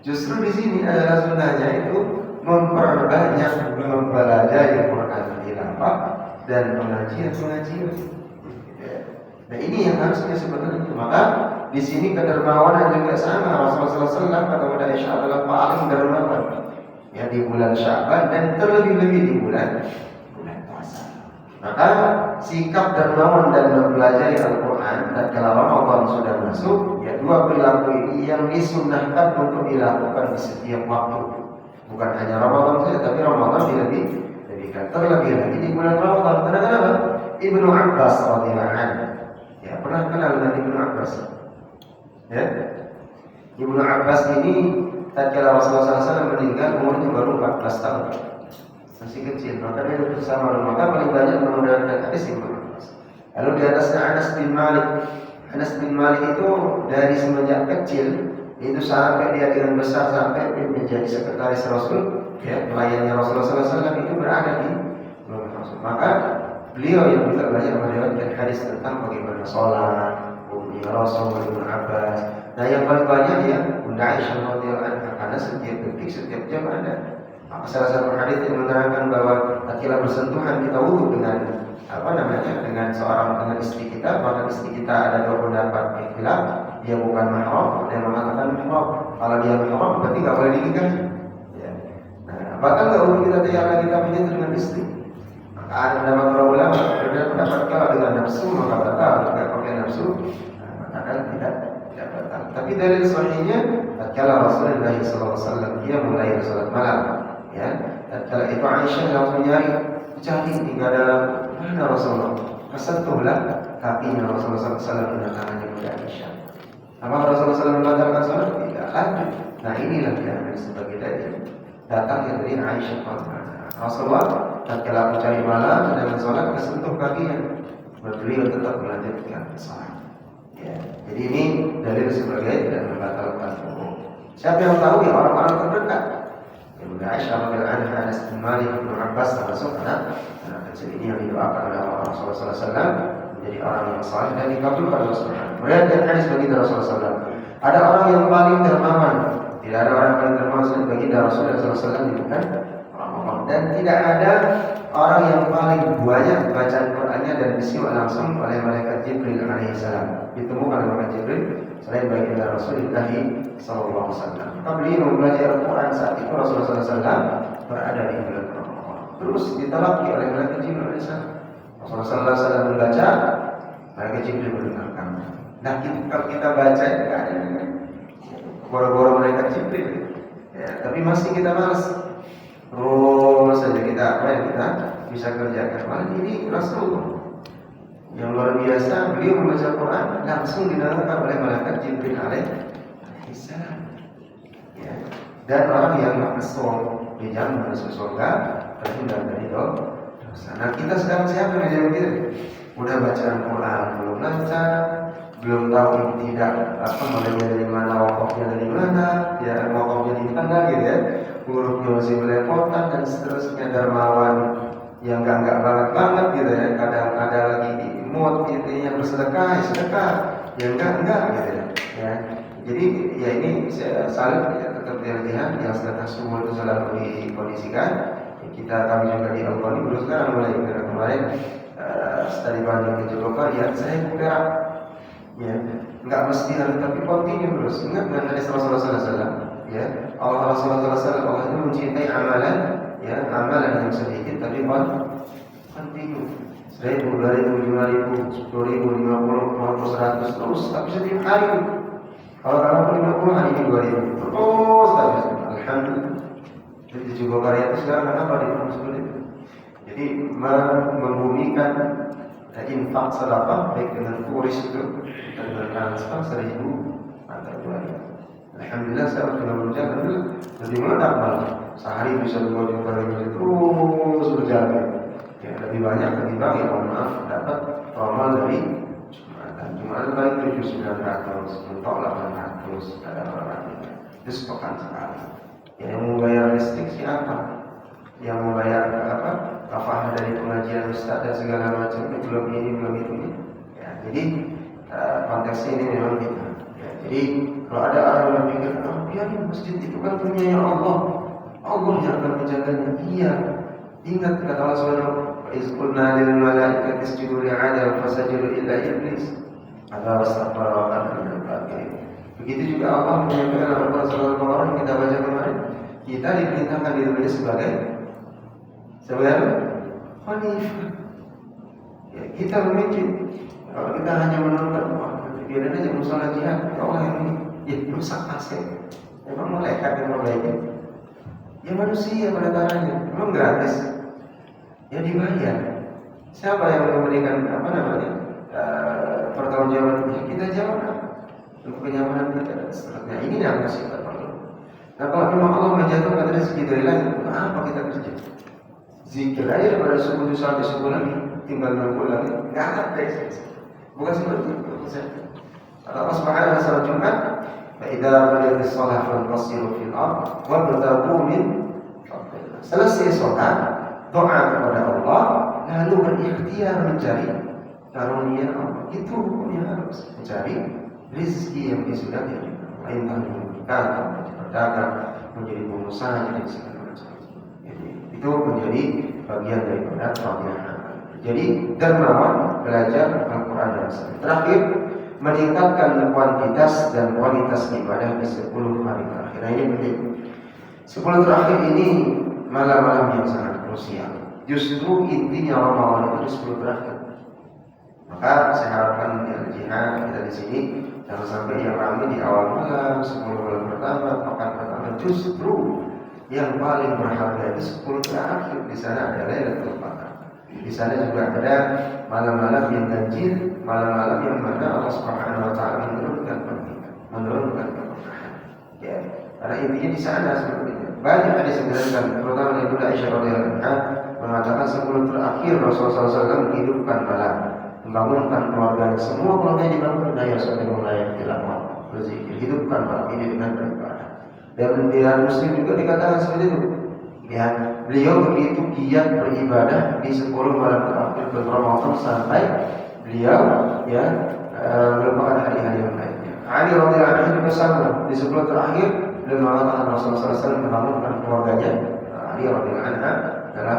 Justru di sini adalah sunnahnya itu memperbanyak mempelajari Al-Quran tilawah dan pengajian. Nah ini yang harusnya sebenarnya. Maka di sini kedermawanan juga sama. Rasulullah SAW kata kepada Aisyah adalah paling dermawan. Ya di bulan Sya'ban dan terlebih-lebih di bulan puasa. Maka sikap dermawan dan mempelajari Al-Quran tatkala Ramadan sudah masuk, ya dua perilaku ini yang disunnahkan untuk dilakukan di setiap waktu. Bukan hanya Ramadan saja, tapi Ramadan dilebihkan. Terlebih lagi di bulan Ramadan. Kenapa? Ibnu Abbas radhiyallahu anhu. Ya, pernah kenal dengan Ibnu Abbas? Ya. Ibnu Abbas ini tatkala Rasulullah SAW meninggal umurnya baru 14 tahun. Masih kecil, maka dia bersama maka paling banyak menggunakan hadis Ibnu Abbas. Lalu di atasnya Anas bin Malik. Anas bin Malik itu dari semenjak kecil itu sampai dia dengan besar sampai menjadi sekretaris Rasul, ya, pelayannya Rasulullah SAW itu berada di Rasul. Maka beliau yang juga banyak meriwayatkan hadis tentang bagaimana sholat, umumnya Rasul Ibnu Abbas. Nah yang paling banyak ya Bunda Aisyah radhiyallahu anha, karena setiap detik, setiap jam ada. Maka salah satu hadis yang menerangkan bahwa tatkala bersentuhan kita wudu dengan dengan istri kita, maka istri kita ada dua pendapat ikhtilaf, dia bukan mahram, ada yang mengatakan mahram. Kalau dia mahram berarti nggak boleh dinikahi. Ya. Nah, bahkan nggak boleh kita kita punya dengan istri. Ada beberapa ulama berpendapat kalau dengan nafsu maka batal, jika pakai nafsu maka tidak batal. Tapi dalil sahihnya tatkala Rasulullah SAW dia mulai salat malam, ya, tatkala itu Aisyah langsung cari tinggal dalam mana Rasulullah, kesentuhlah kakinya Rasulullah SAW dengan tangannya Bunda Aisyah. Apa Rasulullah SAW membatalkan salat? Tidak lanjut. Nah inilah yang sebagai dalil datangnya dari Aisyah Rasulullah tatkala mencari malam dengan sholat kesentuh kakinya, beliau tetap melanjutkan sholat. Ya, jadi ini dalil sebagai tidak membatalkan hukum. Siapa yang tahu? Ya orang-orang terdekat. Ya Bunda Aisyah radhiyallahu anha, Anas bin Malik, Ibnu Abbas termasuk anak kecil ini yang didoakan oleh Rasulullah SAW menjadi orang yang saleh dan dikabulkan oleh Rasulullah. Meriwayatkan hadis baginda Rasulullah SAW. Ada orang yang paling dermawan. Tidak ada orang yang paling dermawan selain baginda Rasulullah SAW di bulan Ramadan. Dan tidak ada orang yang paling banyak bacaan Qur'annya dan disimak langsung oleh malaikat Jibril alaihissalam. Ditemukan oleh malaikat Jibril selain baginda Rasulullah SAW. Maka beliau mempelajari Al-Quran saat itu Rasulullah SAW berada di bulan Ramadan. Terus ditalaki oleh malaikat Jibril alaihissalam. Rasulullah SAW membaca, malaikat Jibril mendengarkan. Nah, kalau kita baca tidak ada boro-boro malaikat Jibril. Ya, tapi masih kita malas. Terus saja kita yang kita bisa kerjakan. Malah ini Rasul yang luar biasa, beliau membaca Quran langsung didengarkan oleh malaikat Jibril alaihissalam. Ya. Dan orang yang masuk di jalan masuk surga terhindar dari dosa. Nah kita sedang siapa yang kita? Udah bacaan Quran belum lancar, belum tahu tidak mulainya dari mana, wakafnya dari mana, ya wakafnya di mana gitu ya, hurufnya masih belepotan dan seterusnya, dermawan yang enggak banget gitu ya, kadang ada lagi di mood gitu yang bersedekah, sedekah, yang enggak gitu ya. Jadi ya ini saya salut ya, tetap lihat yang sedekah semua itu selalu dikondisikan. Kami juga di Al-Qani baru sekarang mulai kemarin studi banding di Jogja ya saya bergerak ya nggak mesti harus tapi continue terus. Ingat dengan hadis Rasulullah SAW ya, Allah Rasulullah SAW Allah itu mencintai amalan ya, amalan yang sedikit tapi continue 1.000, 2.000, 5.000, 10.000, 50, 100 terus tapi setiap hari. Kalau 50 hari ini 2.000 terus saja. Alhamdulillah. Jadi juga karya itu sekarang kenapa seperti itu? Jadi membumikan infak sedekah baik dengan kuris itu dan dengan transfer 1.000 atau 2.000. Alhamdulillah saya sudah berjalan lebih meledak malah sehari bisa 2 juta terus berjalan. Ya lebih banyak ketimbang ya mohon maaf dapat formal dari Jumatan balik 7.900 mentok 800 ada orang itu sepekan sekali. Yang membayar listrik siapa? Yang membayar kafah dari pengajian ustaz dan segala macam belum ini belum itu ini. Ya, jadi konteksnya ini memang gitu. Ya, jadi kalau ada orang yang berpikir, biarin masjid itu kan punya Allah, Allah yang akan menjaganya. Iya. Ingat kata Allah Subhanahu wa ta'ala, lil malaikati isjudu li Adam fasajadu illa iblis. Ada wasafara wa kana. Begitu juga Allah menyampaikan Al-Quran surah Al-Baqarah yang kita baca kemarin. Kita diperintahkan di dunia sebagai khalifah. Ya, kita memiliki. Kalau kita hanya menonton, biarin aja musola jihad. Ya Allah ini rusak aset. Memang malaikat yang membaiki. Ya manusia pada caranya. Memang gratis. Ya dibayar. Siapa yang memberikan pertanggungjawaban? Ya kita jawab. Untuk kenyamanan kita dan seterusnya. Ini yang harus kita perlu. Nah kalau memang Allah menjatuhkan rezeki dari langit, apa kita kerja? Zikir aja pada subuh sampai subuh lagi, tinggal 60 lagi, nggak ada. Bukan seperti itu. Allah Subhanahu wa taala Jumat, "Idza qudiyatish shalah fantasiru fil ardh wabtaghu min fadlillah." Selesai sholat, doa kepada Allah, lalu berikhtiar mencari karunia Allah. Itu hukumnya harus mencari rezeki yang sudah entah menikah, menjadi pedagang, menjadi pengusaha, jadi segala macam. Jadi itu menjadi bagian daripada fadilah. Jadi dermawan belajar Al-Quran dan Sunnah. Terakhir, meningkatkan kuantitas dan kualitas ibadah di 10 hari terakhir. Nah, ini penting. 10 terakhir ini malam-malam yang sangat krusial. Justru intinya Ramadan itu di 10 terakhir. Maka saya harapkan jihad kita di sini jangan sampai yang ramai di awal malam, 10 malam pertama, pekan pertama. Justru yang paling berharga itu 10 terakhir. Di sana ada Lailatul Qadar. Di sana juga ada malam-malam yang ganjil, malam-malam yang mana Allah Subhanahu wa taala menurunkan keberkahan. Ya, karena intinya di sana seperti itu. Banyak hadis yang disebutkan, terutama dari Ibnu Aisyah radhiyallahu anha mengatakan 10 terakhir Rasulullah SAW menghidupkan malam, membangunkan keluarganya, semua keluarganya dibangunkan daya sampai mulai tilawah, berzikir, hidupkan malam ini dengan beribadah. Dan di Muslim juga dikatakan seperti itu. Ya, beliau begitu giat beribadah di 10 malam terakhir Ramadan sampai beliau melupakan hari-hari yang lainnya. Ali radhiyallahu anhu juga sama di 10 terakhir beliau mengatakan Rasulullah SAW membangunkan keluarganya. Ali radhiyallahu anhu adalah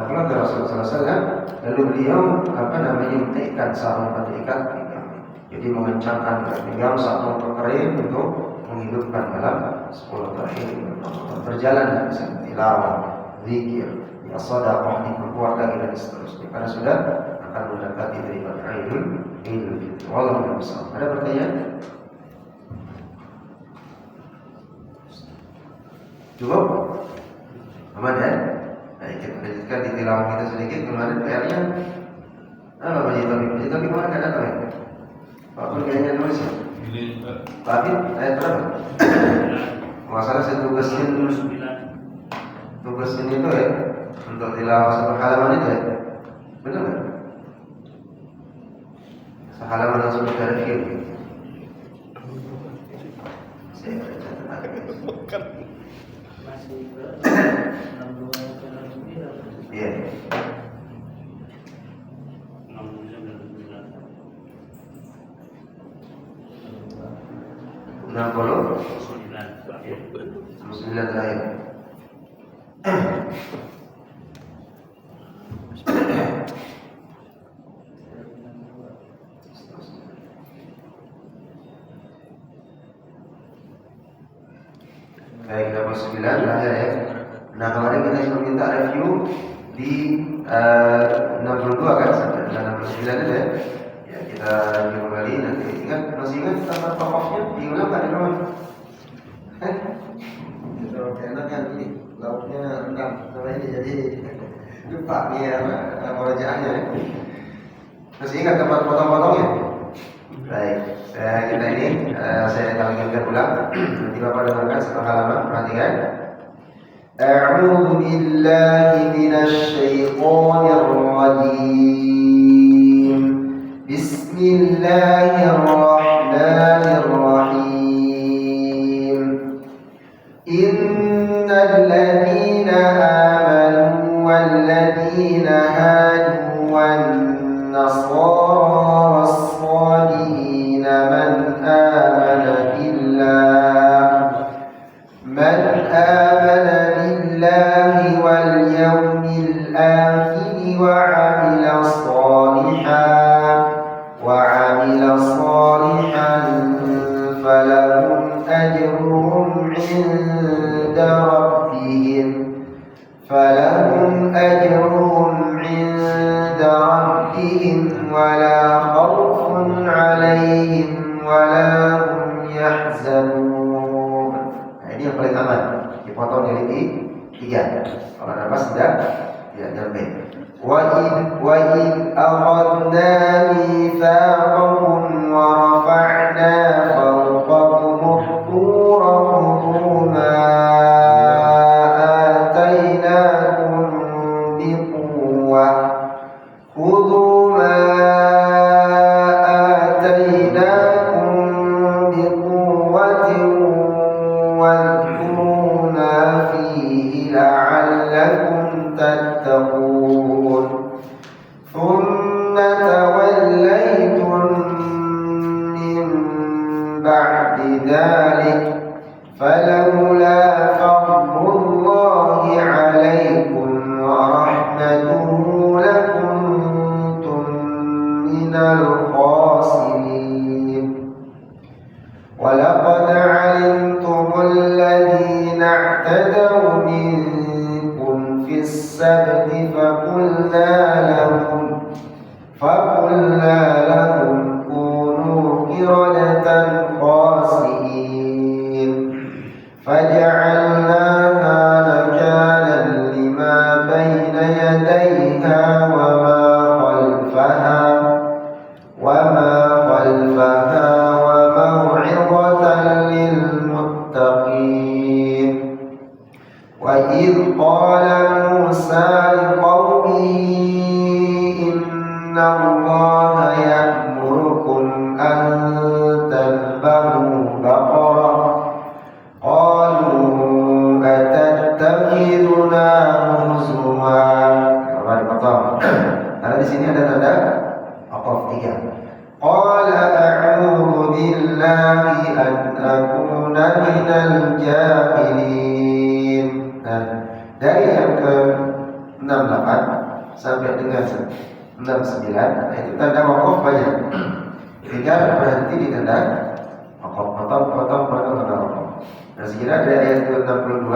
keluarga Rasulullah SAW. Lalu beliau menaikan sarung petikan, jadi mengencangkan pinggang sarung kering untuk menghidupkan malam 10 terakhir berjalan bisa tilawah, zikir, ya sedekah, diperkuat lagi dan seterusnya. Karena sudah akan mendekati daripada Idul Fitri. Wallahu a'lam. Ada pertanyaan? Cukup? Aman ya? Baik, kita lanjutkan di tilawah kita sedikit. Kemarin PR-nya apa Pak Jitami? Pak Jitami kemarin nggak datang ya? Pak Pun kayaknya nulis ya? Pak Abid, ayat berapa? Masalah saya tugasin itu ya Untuk tilawah satu halaman itu ya? Benar nggak? Sehalaman langsung kita review. Bukan. Iya. 69 terakhir. Baik, 69 terakhir ya. Nah, kemarin kita cuma minta review di 62 kan sampai 69 itu ya. Ya, kita review kembali nanti. Masih ingat tempat pokoknya diulang kan di rumah? Kalau enak kan ini lauknya rendang sama ini jadi lupa nih perajaannya ya. Masih ingat tempat potong-potongnya? Baik, kita ini saya tampilkan ulang. Nanti Bapak dengarkan satu halaman, perhatikan. A'udzu billahi minasy syaithanir rajim. Bismillahirrahmanirrahim. Innal ladzina amanu wal ladzina hadu wan nasara was-salihin man amana billahi wal yawmil akhir wa 'amila salihan falahum ajruhum 'inda rabbihim wa la khawfun 'alaihim wa la hum yahzanun. Nah, ini yang paling aman. Dipotong dari 3. Kalau nafas tidak nyampe. Wa id akhadna mitsaqakum wa rafa'na fawqakum at-tura khudhu ma atainakum biquwwah واذكروا ما فيه لعلكم تتقون ثم توليتم من بعد ذلك فلولا فضل الله عليكم ورحمته لكنتم من الخاسرين ولقد علمتم الذين اعتدوا منكم في السبت فقلنا لهم كونوا قردة خاسئين فجعلناها نكالا لما بين يديها وما خلفها وموعظة للمتقين وإذ قال موسى لقومه إن الله يأمركم أن تذبحوا بقرة قالوا أتتخذنا هزوا. Karena di sini ada tanda aqaf 3. Qala a'udzu billahi an akuna minal jahilin. Nah, dari yang ke-68 sampai dengan 69 itu tanda waqaf banyak. Jika berhenti di tanda waqaf, potong. Nah, sekira dari ayat ke-62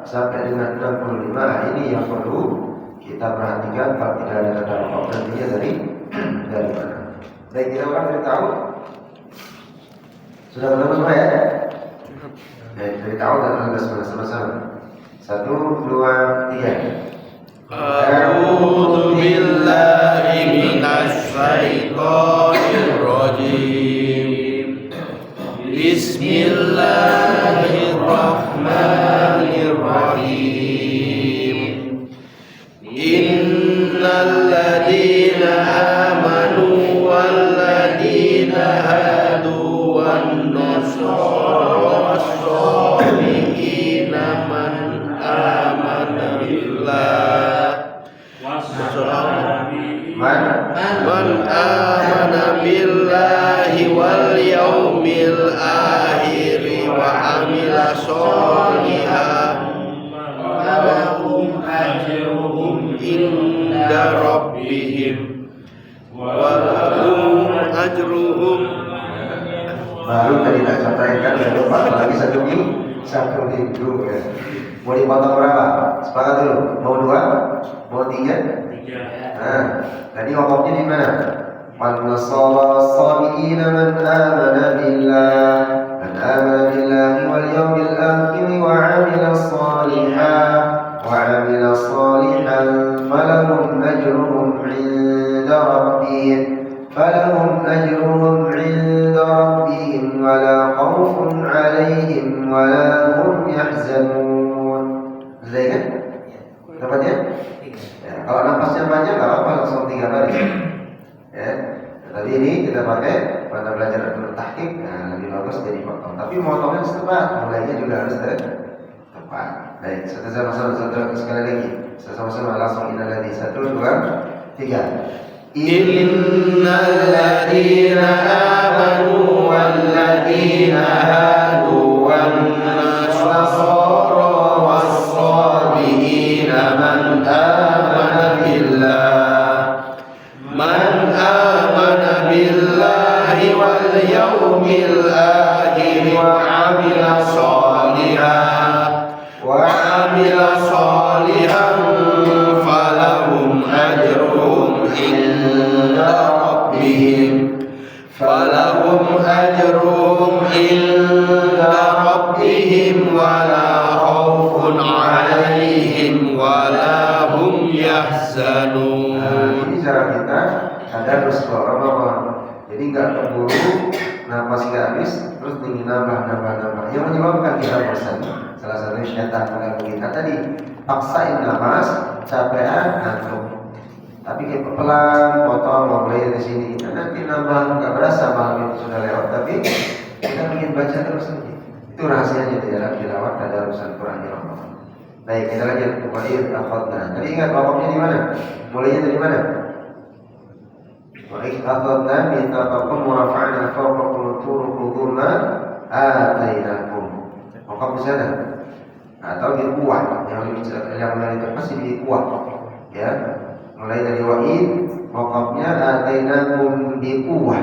sampai dengan 65 ini yang perlu kita perhatikan kalau tidak ada tanda waqaf nantinya dari mana. Baik, kita akan beritahu. Sudah ketemu semua ya? Baik, beritahu dan tugas sama-sama. 1, 2, 3. A'udzu billahi minasy syaithanir rajim. Bismillahirrahmanirrahim. Man amana billahi wal yaumil akhir wa amila sholihan falahum ajruhum inda rabbihim walahum ajruhum. Baru tadi tak sampaikan lagi satu minggu ya. Mau dipotong berapa? Sepakat dulu. Mau 2? Mau 3? Nah, tadi wakafnya di mana? Man nasara as-sabiina man amana billahi wal yawmil akhir wa 'amila shalihan falahum ajruhum 'inda rabbihim wa la khawfun 'alaihim wa la hum yahzanun. Sudah kan? Dapat ya? Ya, kalau nafasnya panjang nggak apa-apa, langsung 3 baris. Ya, tapi ini kita pakai pada belajar dulu tahqiq, nah, lebih bagus jadi potong. Tapi motongnya harus tepat, mulainya juga harus tepat. Baik, satu sekali lagi. Sama-sama langsung innalladzi 1, 2, 3. Innal ladzina amanu wal ladzina hadu wan nasara was-sabiina man amana billahi wal yawmil akhir wa 'amila sholihan falahum ajruhum inda rabbihim wa la khawfun 'alaihim wa la hum yahzanun. Ini cara kita ada terus Ramadan. Jadi nggak keburu napas nggak habis, terus ingin nambah. Yang menyebabkan kita bosan, salah satunya syaitan mengganggu kita tadi. Paksain napas, capean, ngantuk. Tapi kita pelan, potong, mulai dari sini. Kita nanti nambah, nggak berasa malam itu sudah lewat. Tapi kita ingin baca terus lagi. Itu rahasianya di dalam tilawat ada urusan Quran di Ramadan. Baik, kita lanjut. Muqadir akhadna. Tadi ingat wakafnya di mana? Mulainya dari mana? Wa akhadna mitsaqakum wa rafa'na fawqakum tur khuduma atainakum. Wakaf di sana. Atau di kuat yang lebih tepat sih di kuat. Ya. Mulai dari wa'id, wakafnya atainakum bi quwwah.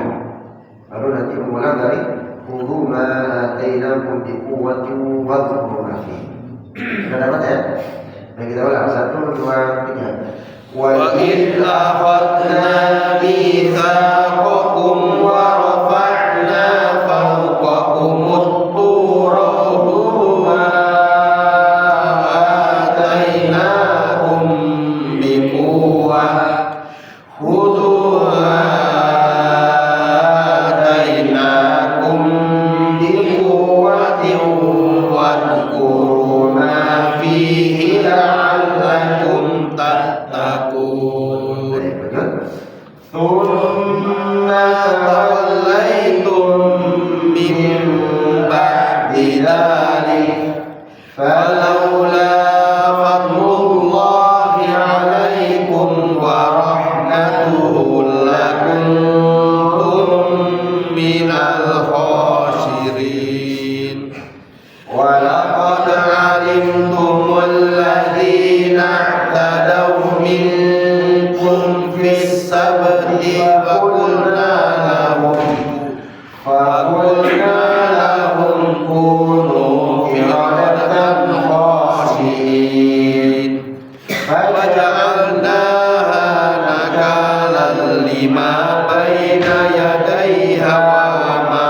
Baru nanti mengulang dari khudhu ma atainakum bi quwwatin wadhkuru ma fihi. Sudah dapat ya? Nah, kita ulang 1, 2, 3. Wa idh akhadna mitsaqakum wa rafa'na fawqakumut tura khudhu ma atainakum bi quwwah wadhkuru ma fihi la'allakum tattaqun. Thumma tawallaytum min ba'di dzalik falawla fadlullahi 'alaikum wa rahmatuhu lakuntum minal khasirin. Wa laqad 'alimtumul ladzina i'tadaw minkum fis sabti fa qulna lahum kunu qiradatan khasi'in wa ja'alnaha nakalan lima baina yadayha wa ma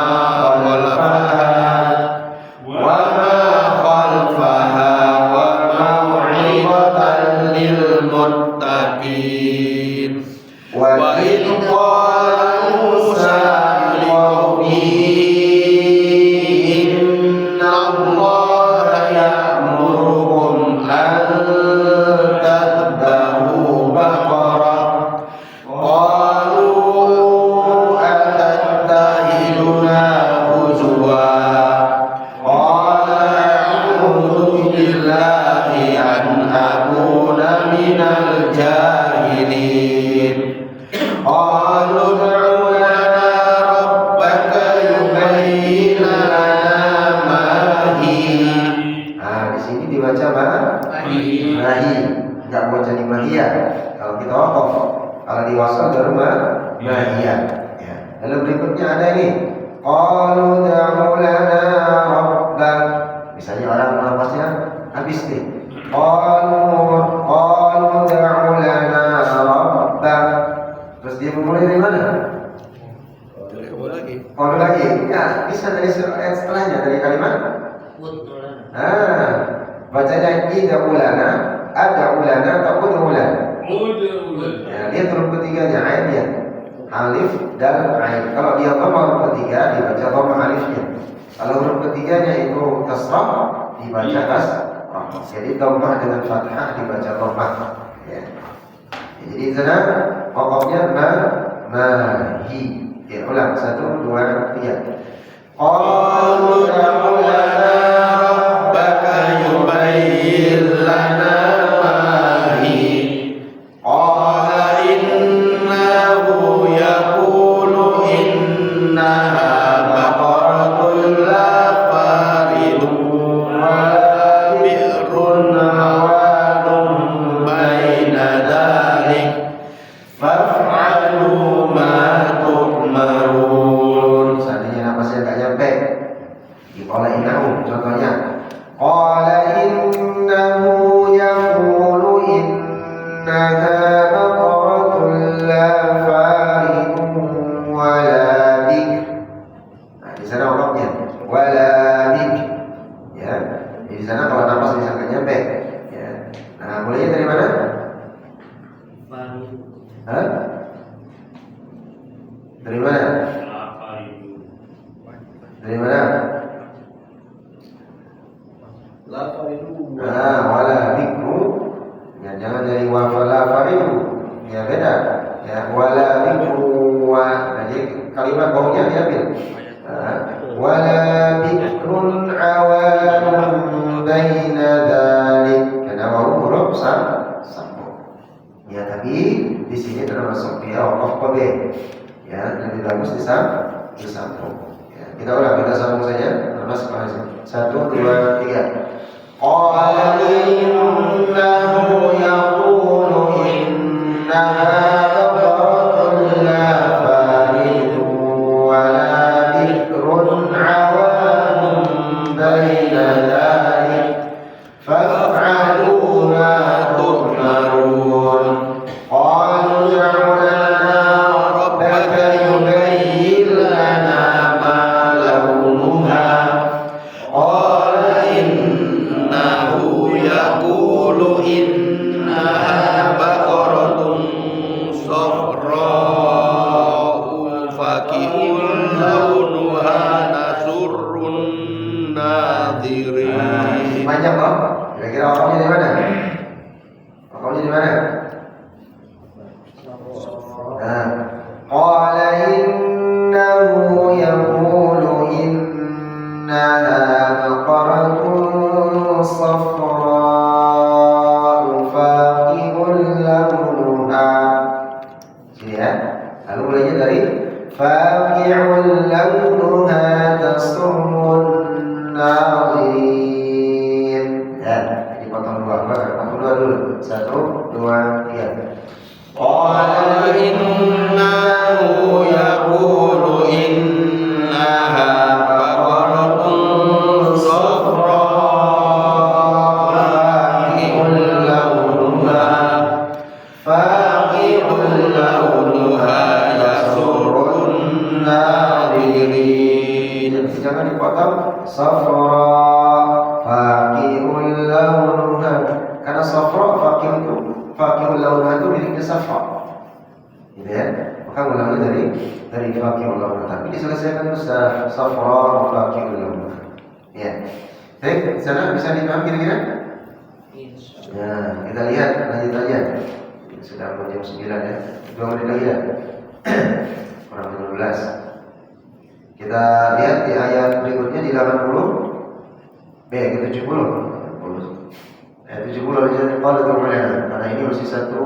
khalfaha wa maw'izatan lil muttaqin. Wa idh qala Musa liqaumihi inna Allaha ya'murukum an tadhbahu baqarah qalu atattahiduna huzwa qala a'udzu billahi an akuna minal jahilin. Qalu ud'u lana rabbaka yubayyin lana ma hi. Di sini dibaca mahi. Enggak mau jadi mahiyah. Kalau kita wakaf, kalau di wasal baru mahiyah. Ya. Lalu berikutnya ada ini. Qalu ud'u lana rabbak. Misalnya orang menafasnya habis nih. Qalu ud'u lana rabbak. Terus dia memulai dari mana? Qalu lagi. Ya, bisa dari ayat setelahnya dari kalimat bacanya id'u lana, ad'u lana atau ud'u lana. Ya, lihat huruf ketiganya ainnya. Alif dan ain. Kalau dia dhamma huruf ketiga dibaca dhamma alifnya. Kalau huruf ketiganya itu kasrah dibaca kasrah. Jadi dhammah dengan fathah dibaca dhammah. Ya. Jadi di sana pokoknya mahi. Ya, ulang 1 2 3. Qalu ud'u lana rabbaka yubayyin lana ma hi. Qala innahu yaqulu innaha baqaratun la faridun wa bi'run awadun baina dhalik faf'alu ma tu'marun. Seandainya napasnya enggak nyampe. Qala innahu contohnya. Qala innahu yaqulu innaha baqaratun la faridun wala bik. Di sana wakafnya wala bik. Ya. Di sana kalau napas bisa enggak nyampe. Ya. Nah, mulainya dari mana? Dari mana? Dari mana? Wala bikru. Ya, jangan dari wafala faridu. Ya, beda. Ya, wala bikru wa. Jadi kalimat bawahnya diambil. Wala bikrun awanun baina dzalik. Karena wawu huruf sambung. Ya, tapi di sini termasuk dia wakaf qabih. Ya, lebih bagus disambung. Ya, kita ulang, kita sambung saja. Termasuk bahasa 1 2 3. Qala innahu yaqulu innaha baqaratun la faridun wala bikrun awanun baina dhalik faf'alu ma tu'marun. Qalu ud'u lana rabbaka yubayyin lana ma launuha. Qala innahu yaqulu innaha baqaratun safra'u faqi'un launuha nasurrun nadhirin. Panjang toh? Kira-kira wakafnya di mana? Wakafnya di mana? Qala innahu yaqulu innaha baqaratun safra'u faqi'un launuha. Sini ya. Lalu mulainya dari faqi'un launuha tasurrun nadhirin. Ya, dipotong dua dulu. 1 2 3. Qala innahu yaqulu innaha baqaratun safra'u faqi'un launuha yasurrun nadhirin. Jangan dipotong safra faqi'un launuha. Karena safra faqi'un launuha itu miliknya safra. Gitu ya. Maka ulangnya dari faqi'un launuha. Tapi diselesaikan itu safra faqi'un launuha. Ya. Baik, sana bisa dipahami kira-kira? Nah, kita lihat lanjut aja. Sudah mau jam 9 ya. 2 menit lagi ya. Kurang 15. Kita lihat di ayat berikutnya di 80 ke 70. 70 aja kalau kemudian karena ini masih satu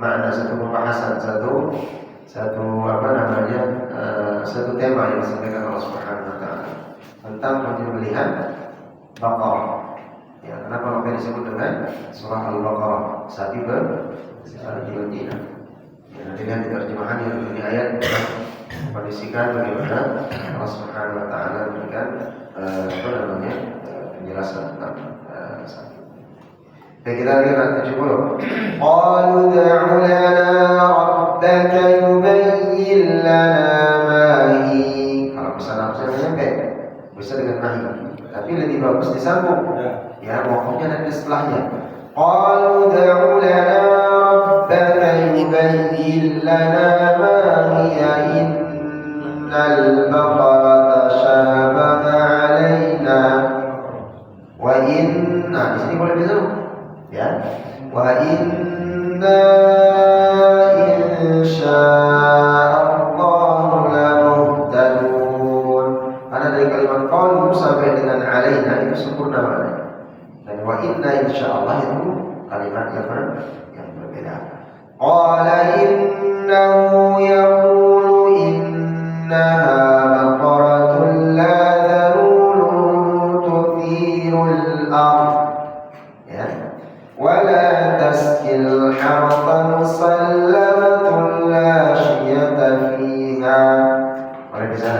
makna, satu pembahasan, satu apa namanya, satu tema yang disampaikan Allah Subhanahu wa taala tentang penyembelihan Baqarah. Ya, kenapa makanya disebut dengan surah Al-Baqarah, sapi berbina. Ya, nanti lihat di terjemahan yang di ayat kondisikan bagaimana Allah Subhanahu wa taala memberikan apa namanya, penjelasan tentang sapi. Baik, kita lihat 70. Qalu da'u lana rabbaka yubayyin lana ma hi. Kalau pesan nyampe bisa dengan nahi, tapi lebih bagus disambung. Ya, waktunya nanti setelahnya. Qalu da'u lana rabbaka yubayyin lana ma hiya innal baqara tashabaha 'alaina wa inna, di sini boleh disambung. Ya, wa inna insya'allahu la muhtadun. Karena dari kalimat qalu sampai dengan alaina itu sempurna maknanya. Dan wa inna insya'allah itu kalimat yang berbeda. Qala innahu yaqulu innaha baqaratun la dhalulun tuthirul ardh. Ya. ولا تسقي الحرث مسلمة لا شية فيها. Boleh bisa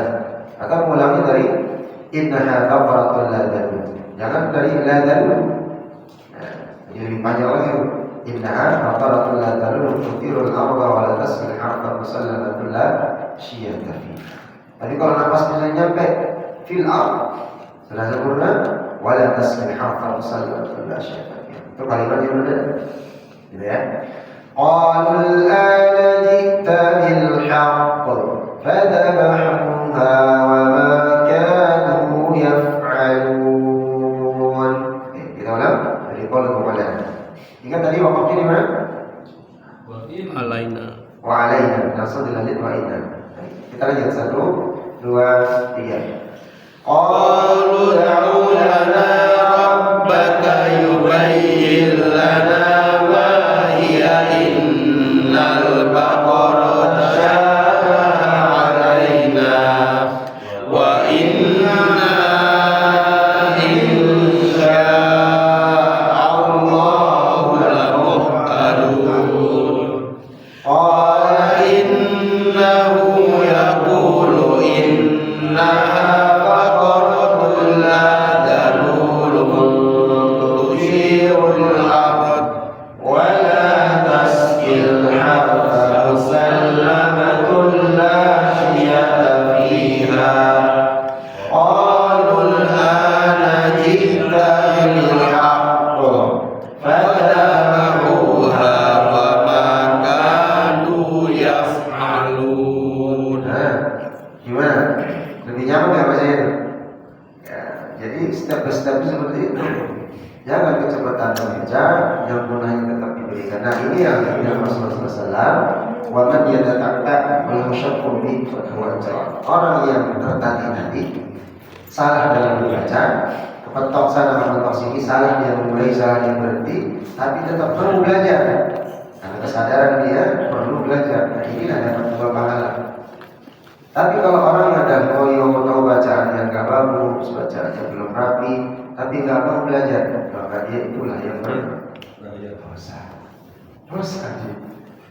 atau mengulangi dari innaha baqaratun la dhalul, jangan dari la dhalul. Jadi lebih panjang lagi, innaha baqaratun la dhalul tuthirul ardha wa la tasqi al-hartha musallamatun la shiyata fiha. Tapi kalau nafasnya nyampe fil ardh sudah sempurna, wa la tasqi al-hartha musallamatun la shiyata. Itu kalimat yang benar, gitu ya. Qalul ana ji'ta bil haqq fadhabahuha wa ma kanu yaf'alun. Kita ulang dari qalu ala. Ingat tadi waktunya di mana? Alaina. Wa alaina. Langsung dilanjut wa inna. Kita lanjut 1, 2, 3. Qalu da'u lana rabbaka yubayyin lana ma hiya innal baqara tashabaha 'alaina wa inna insya'allahu la muhtadun. Qala innahu yaqulu innaha step seperti itu. Jangan kecepatan mengejar, yang gunanya tetap diberikan. Nah, ini yang Rasulullah SAW. Wa man yatatakka wal musyaqqu bi orang yang tertati-tati salah dalam membaca, kepentok sana kepentok sini, salah dia memulai, salah dia berhenti, tapi tetap perlu belajar. Karena kesadaran dia perlu belajar. Nah, inilah yang dua pahala. Tapi kalau orang yang ada tahu bacaan yang gak bagus, bacaannya belum rapi, tapi gak mau belajar, maka dia itulah yang berdosa. Dosa.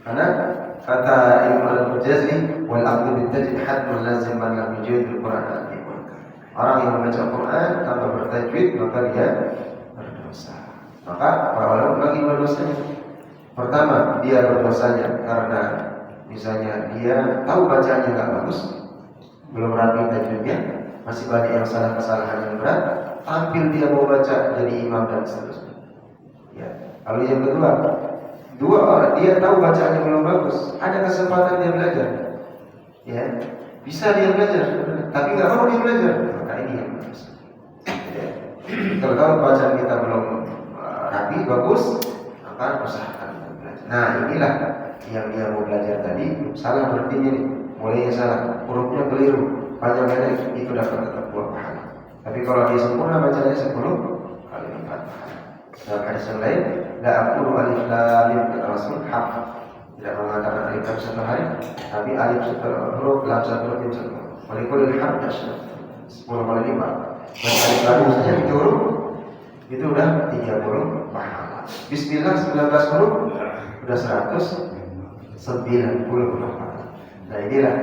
Karena kata Imam Al-Mujazri, wal aqdu bitajwid haddun lazim man lam yujid al-Qur'an al-Qur'an. Orang yang membaca Quran tanpa bertajwid maka dia berdosa. Maka para ulama bagi dosanya. Pertama, dia berdosanya karena misalnya dia tahu bacaannya nggak bagus, belum rapi tajwidnya, masih banyak yang salah, kesalahan yang berat, tampil dia mau baca jadi imam dan seterusnya. Ya. Lalu yang kedua, dua orang dia tahu bacaannya belum bagus, ada kesempatan dia belajar, ya bisa dia belajar, tapi nggak mau dia belajar, maka ini yang bagus. Ya. Kalau bacaan kita belum rapi bagus, maka usahakan belajar. Nah, inilah yang dia mau belajar tadi salah berartinya nih, mulainya salah, hurufnya keliru, panjang pendek itu dapat tetap buah pahala. Tapi kalau dia sempurna bacanya 10 kali lipat pahala. Dalam hadis yang lain, la aqulu alif lam mim kata Rasul haq. tidak mengatakan alif lam satu hari, tapi alif satu huruf, lam satu huruf, mim satu. Walikul harf asyad 10 kali lipat. Dan alif lam saja 7 huruf itu udah 30 pahala. Bismillah 19 huruf udah 190 pahala. Nah inilah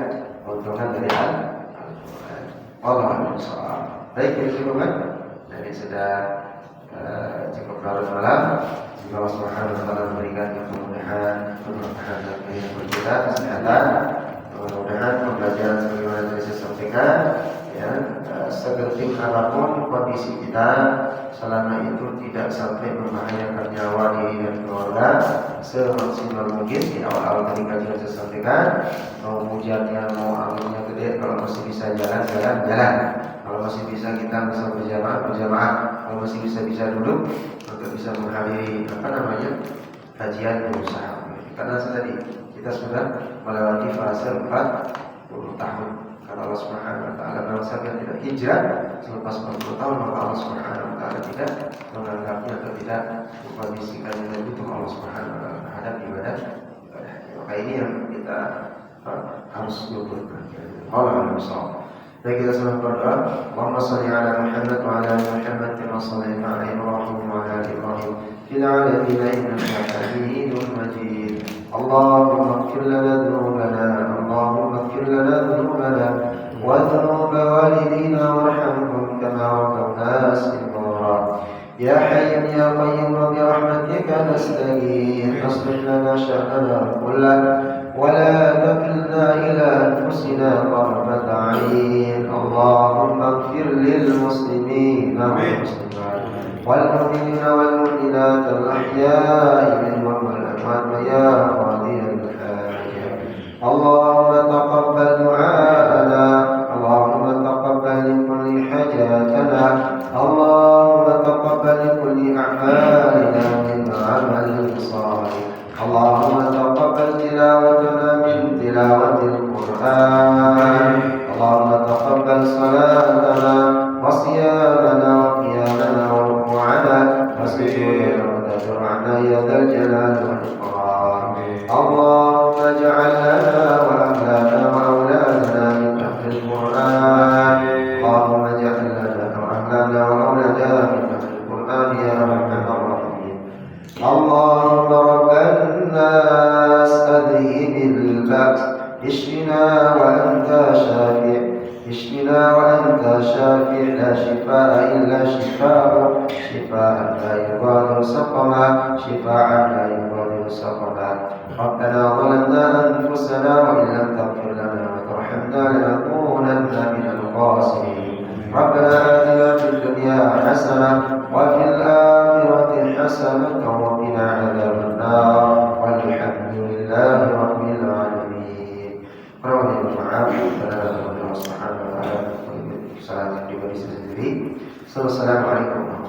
keuntungan dari Al-Quran. Allahu Akbar. Baik, teman-teman. Jadi sudah cukup larut malam. Semoga Allah Subhanahu wa taala memberikan kemudahan dan kita kesehatan. Mudah-mudahan pembelajaran sebagaimana tadi saya sampaikan, ya, segenting apapun kondisi kita, selama itu tidak sampai membahayakan nyawa diri dan keluarga, semaksimal mungkin. Di awal-awal tadi kajian saya sampaikan, mau hujannya, mau anginnya gede, kalau masih bisa jalan. Kalau masih bisa kita bisa berjamaah. Kalau masih bisa duduk untuk bisa menghadiri kajian berusaha. Karena tadi kita sudah melewati fase 40 tahun. Kata Allah Subhanahu wa taala, barang siapa yang tidak hijrah selepas 40 tahun, maka Allah Subhanahu wa taala tidak menganggapnya atau tidak mengkondisikannya dan butuh Allah Subhanahu wa taala terhadap ibadah. Maka ini yang kita harus lakukan. Allah SWT. Baik, kita semua berdoa. Allahumma shalli ala Muhammad wa ala ali Muhammad kama shallaita ala Ibrahim wa ala ali Ibrahim fil alamin innaka Hamidum Majid. Allahumma ighfir lana dhunubana, Allahumma ighfir lana dhunubana wa dhunuba walidina warhamhum kama rabbawna shighara. Ya Hayy ya Qayyum bi rahmatika nastaghith, aslih lana sha'nana kullahu ولا تكلنا إلى أنفسنا طرفة عين. اللهم اغفر للمسلمين والمسلمات والمؤمنين والمؤمنات الأحياء منهم والأموات يا قاضي الحاجات. اللهم تقبل دعاءنا، اللهم تقبل لكل حاجاتنا، اللهم تقبل لكل أعمالنا من عمل صالح. اللهم تقبل تلاوتنا من تلاوة القرآن، اللهم تقبل صلاتنا وصيامنا وقيامنا وركوعنا وسجودنا وتضرعنا يا ذا الجلال والإكرام. اللهم اجعل لنا وأهلنا وأولادنا من أهل القرآن، اللهم اجعل لنا وأهلنا وأولادنا من أهل القرآن يا أرحم الراحمين. اللهم رب الناس أذهب البأس، اشفنا وأنت شافع، اشفنا وأنت شافع، لا شفاء إلا شفاءك، شفاء لا يغادر سقما، شفاء لا يغادر سقما. ربنا ظلمنا أنفسنا وإن لم تغفر لنا وترحمنا لنكونن من الخاسرين. ربنا آتنا في الدنيا حسنة وفي الآخرة حسنة وقنا عذاب النار والحمد لله رب العالمين. Mohon maaf kepada Allah Subhanahu wa taala. Salam pribadi saya sendiri. Assalamualaikum.